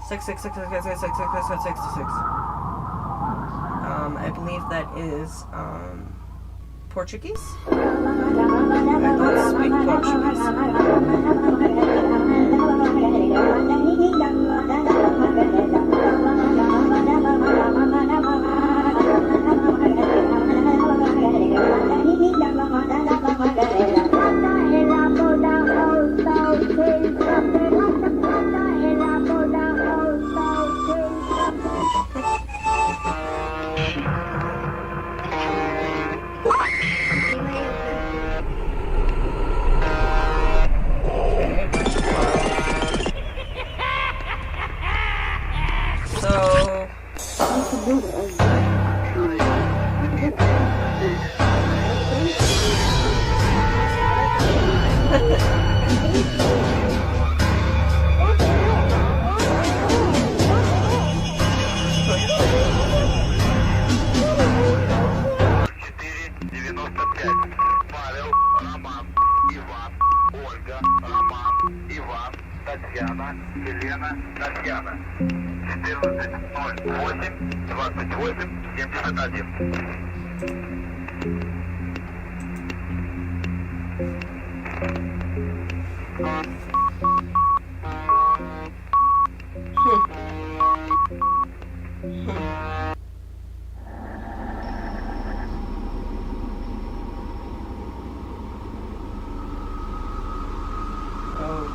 Speaker 1: Six. I believe that is Portuguese. I don't speak Portuguese.
Speaker 6: Татьяна, Елена, Татьяна. 14:08, 28:71.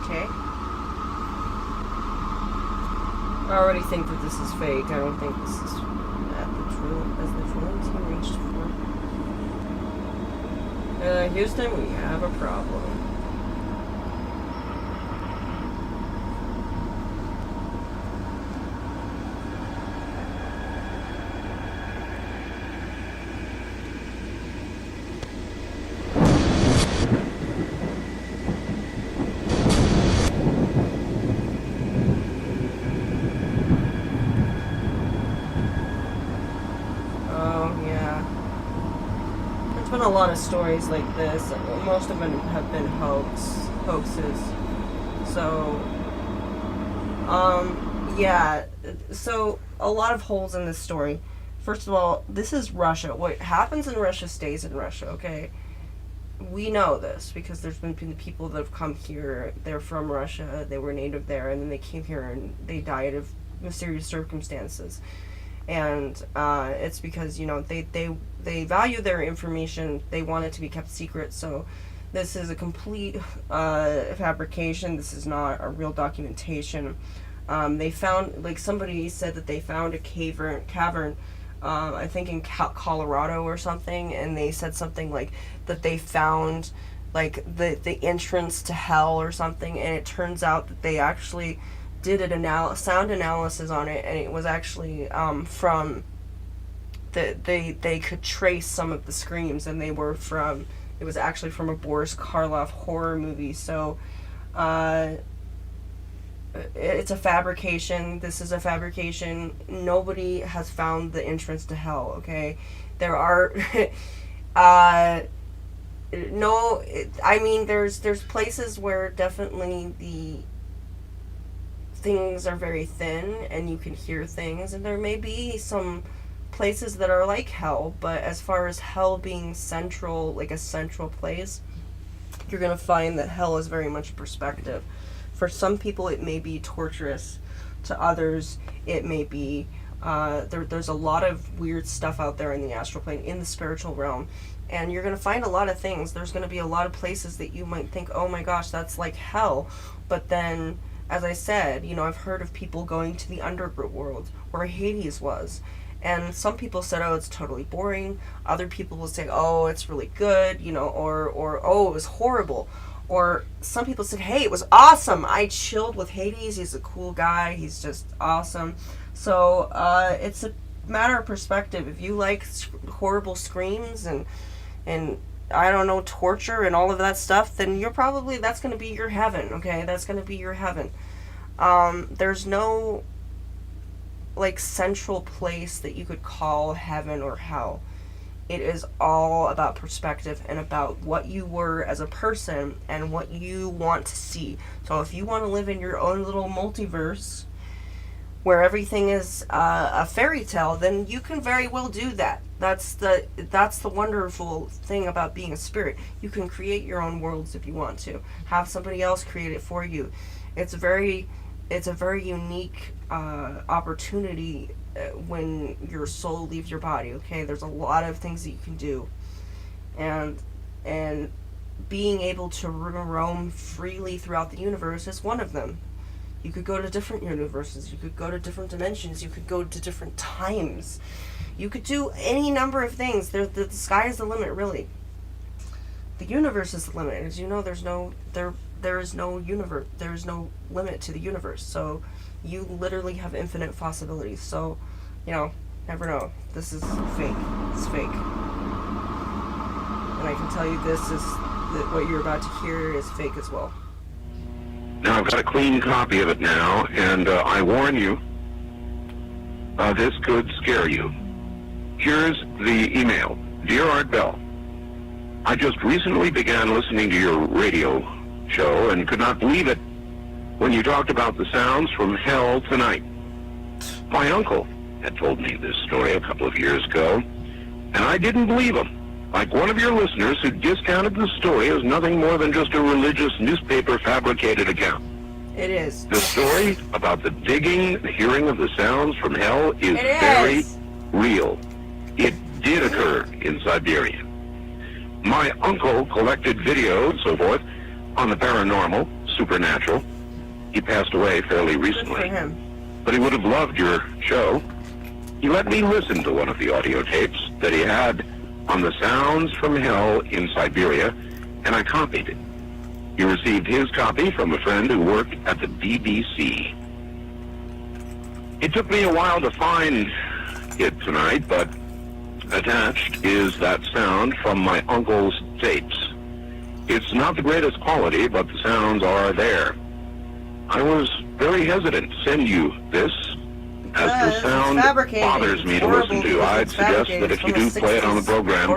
Speaker 1: Okay. I already think that this is fake. I don't think this is at the drilling team reached for. Houston, we have a problem. A lot of stories like this. Most of them have been hoaxes. So, yeah. So a lot of holes in this story. First of all, this is Russia. What happens in Russia stays in Russia. Okay, we know this because there's been people that have come here. They're from Russia. They were native there, and then they came here and they died of mysterious circumstances. And it's because, you know, they value their information. They want it to be kept secret. So this is a complete fabrication. This is not a real documentation. They found, like, somebody said that they found a cavern, I think in Colorado or something, and they said something like that they found like the entrance to hell or something, and it turns out that they actually did sound analysis on it, and it was actually from they could trace some of the screams, and it was actually from a Boris Karloff horror movie. So it's a fabrication. This is a fabrication. Nobody has found the entrance to hell. Okay, there are I mean there's places where definitely the things are very thin and you can hear things, and there may be some places that are like hell, but as far as hell being central, like a central place, you're going to find that hell is very much perspective. For some people it may be torturous, to others it may be there's a lot of weird stuff out there in the astral plane, in the spiritual realm, and you're going to find a lot of things. There's going to be a lot of places that you might think, oh my gosh, that's like hell, but then, as I said, you know, I've heard of people going to the underworld where Hades was, and some people said, oh, it's totally boring. Other people will say, oh, it's really good, you know, or oh, it was horrible. Or some people said, hey, it was awesome. I chilled with Hades. He's a cool guy. He's just awesome. So it's a matter of perspective. If you like horrible screams and I don't know, torture and all of that stuff, then that's going to be your heaven, okay? That's going to be your heaven. There's no, like, central place that you could call heaven or hell. It is all about perspective and about what you were as a person and what you want to see. So if you want to live in your own little multiverse where everything is a fairy tale, then you can very well do that. That's the wonderful thing about being a spirit. You can create your own worlds if you want to. Have somebody else create it for you. It's a very unique opportunity when your soul leaves your body. Okay, there's a lot of things that you can do, and being able to roam freely throughout the universe is one of them. You could go to different universes. You could go to different dimensions. You could go to different times. You could do any number of things. The sky is the limit, really. The universe is the limit. As you know, there is no universe. There is no limit to the universe. So you literally have infinite possibilities. So, you know, never know. This is fake. It's fake. And I can tell you this is that what you're about to hear is fake as well.
Speaker 3: Now, I've got a clean copy of it now, and I warn you, this could scare you. Here's the email. Dear Art Bell, I just recently began listening to your radio show and could not believe it when you talked about the sounds from hell tonight. My uncle had told me this story a couple of years ago, and I didn't believe him. Like one of your listeners who discounted the story as nothing more than just a religious newspaper fabricated account.
Speaker 1: It is.
Speaker 3: The story about the digging, the hearing of the sounds from hell is very real. It did occur in Siberia. My uncle collected videos and so forth on the paranormal, supernatural. He passed away fairly
Speaker 1: Good for
Speaker 3: recently,
Speaker 1: him.
Speaker 3: but he would have loved your show. He let me listen to one of the audio tapes that he had on the sounds from hell in Siberia, and I copied it. He received his copy from a friend who worked at the BBC. It took me a while to find it tonight, but attached is that sound from my uncle's tapes. It's not the greatest quality, but the sounds are there. I was very hesitant to send you this, as the sound bothers me to listen to. I'd suggest that if you do play it on the program,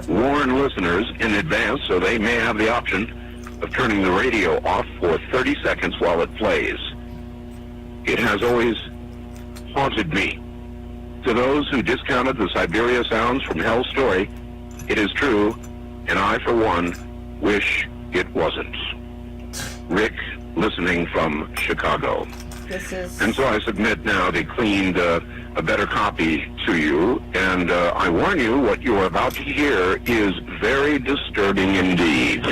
Speaker 3: warn listeners in advance so they may have the option of turning the radio off for 30 seconds while it plays. It has always haunted me. To those who discounted the Siberia sounds from Hell's story, it is true, and I, for one, wish it wasn't. Rick, listening from Chicago. And so I submit now the cleaned, a better copy to you, and I warn you, what you are about to hear is very disturbing indeed.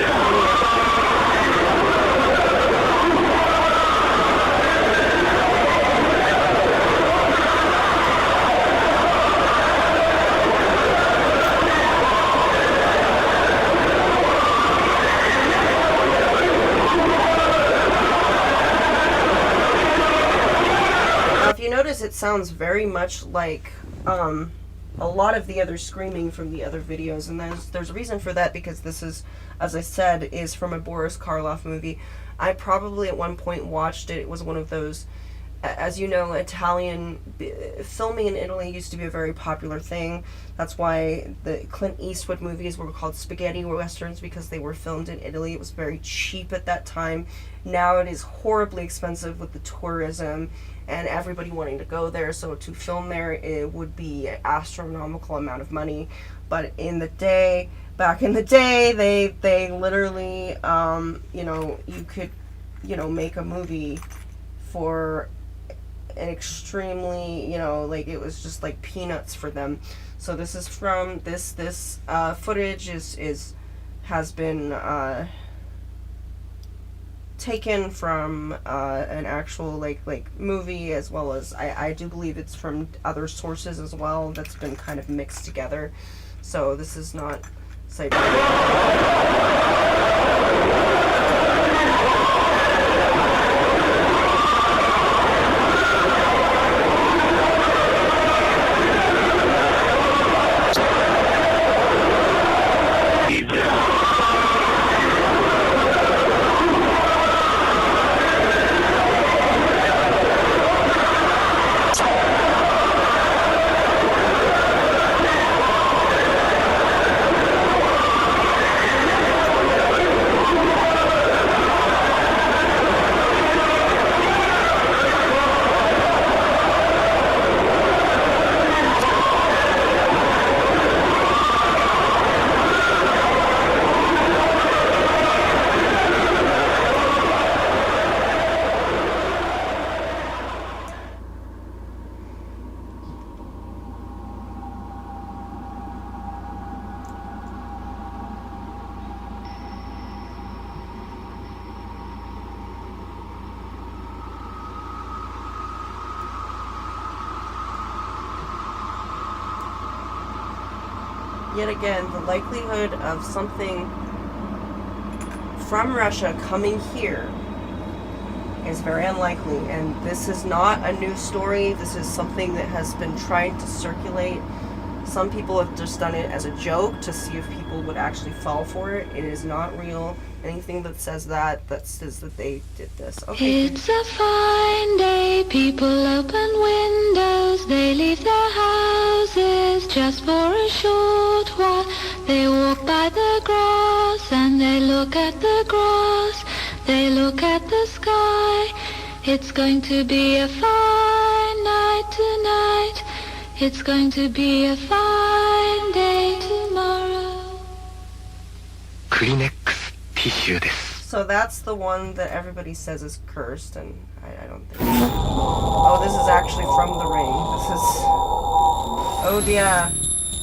Speaker 1: It sounds very much like a lot of the other screaming from the other videos, and there's a reason for that, because this is, as I said, is from a Boris Karloff movie. I probably at one point watched it. It was one of those, as you know, Italian filming in Italy used to be a very popular thing. That's why the Clint Eastwood movies were called spaghetti westerns, because they were filmed in Italy. It was very cheap at that time. Now it is horribly expensive with the tourism and everybody wanting to go there, so to film there, it would be an astronomical amount of money. But in the day, back in the day, they literally, you know, you could, you know, make a movie for an extremely, you know, like, it was just like peanuts for them. So this is from, this footage has been, taken from an actual like movie, as well as I do believe it's from other sources as well, that's been kind of mixed together. So this is not yet again, the likelihood of something from Russia coming here is very unlikely, and this is not a new story. This is something that has been trying to circulate. Some people have just done it as a joke to see if people would actually fall for it. It is not real. Anything that says that says that they did this. Okay.
Speaker 9: It's a fine day, people open windows, they leave their houses just for a short while. They walk by the grass and they look at the grass, they look at the sky. It's going to be a fine night tonight, it's going to be a fine day tomorrow.
Speaker 5: Kleenex tissue desu.
Speaker 1: So that's the one that everybody says is cursed, and I don't think. Oh, this is actually from The Ring. This is. Oh dear,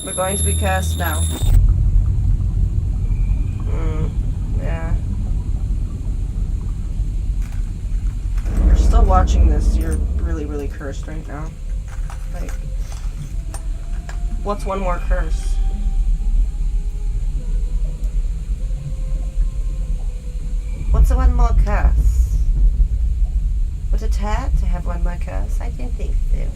Speaker 1: we're going to be cursed now. Yeah. watching this, you're really, really cursed right now. Like, what's one more curse? What's one more curse? Would it hurt to have one more curse? I don't think so.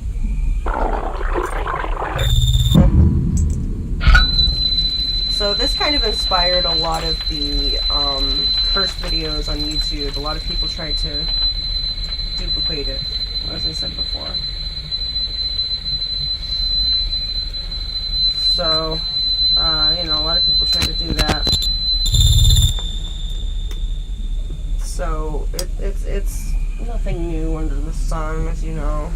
Speaker 1: So this kind of inspired a lot of the curse videos on YouTube. A lot of people tried to duplicate it, as I said before. So, you know, a lot of people tried to do that. So it's nothing new under the sun, as you know.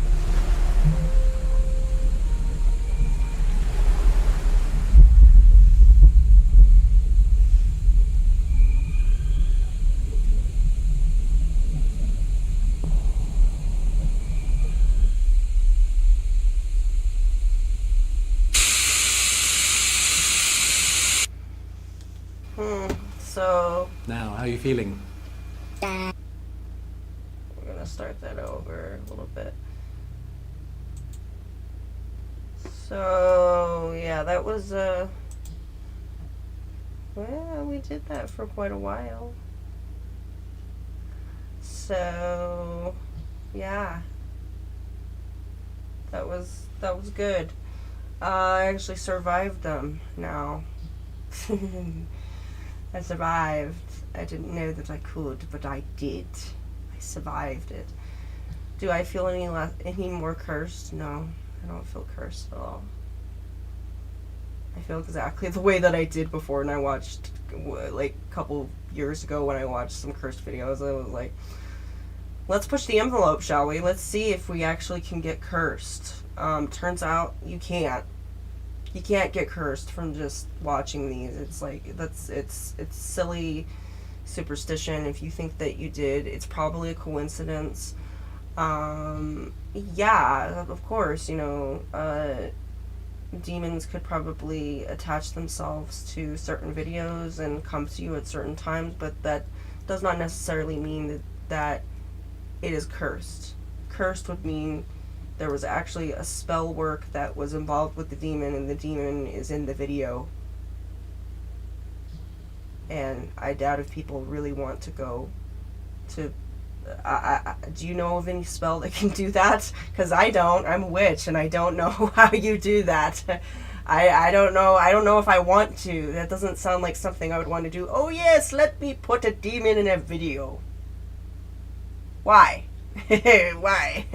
Speaker 1: So
Speaker 10: Now, how are you feeling?
Speaker 1: we're gonna start that over a little bit. So yeah, that was well, we did that for quite a while. So yeah, that was good. I actually survived them now. I survived. I didn't know that I could, but I did. I survived it. Do I feel any more cursed? No, I don't feel cursed at all. I feel exactly the way that I did before, and I watched, like, a couple years ago when I watched some cursed videos. I was like, let's push the envelope, shall we? Let's see if we actually can get cursed. Turns out you can't. You can't get cursed from just watching these. It's like, it's silly superstition. If you think that you did, it's probably a coincidence. Yeah, of course, you know, demons could probably attach themselves to certain videos and come to you at certain times, but that does not necessarily mean that it is cursed. Cursed would mean there was actually a spell work that was involved with the demon, and the demon is in the video. And I doubt if people really want to go to... do you know of any spell that can do that? Because I don't. I'm a witch, and I don't know how you do that. I don't know. I don't know if I want to. That doesn't sound like something I would want to do. Oh yes, let me put a demon in a video. Why? Why?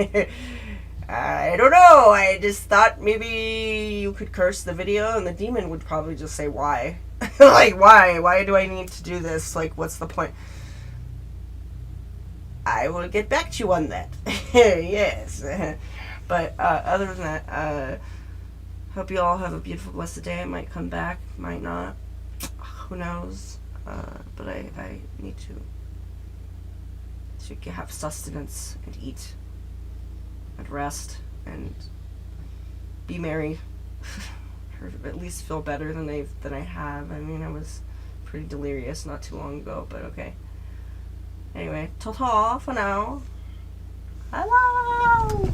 Speaker 1: I don't know. I just thought maybe you could curse the video and the demon would probably just say, why? Like, why? Why do I need to do this? Like, what's the point? I will get back to you on that. Yes. But other than that, hope you all have a beautiful, blessed day. I might come back, might not. Who knows? But I need to have sustenance and eat and rest and be merry, or at least feel better than I have. I mean, I was pretty delirious not too long ago, but okay. Anyway, ta-ta for now. Hello!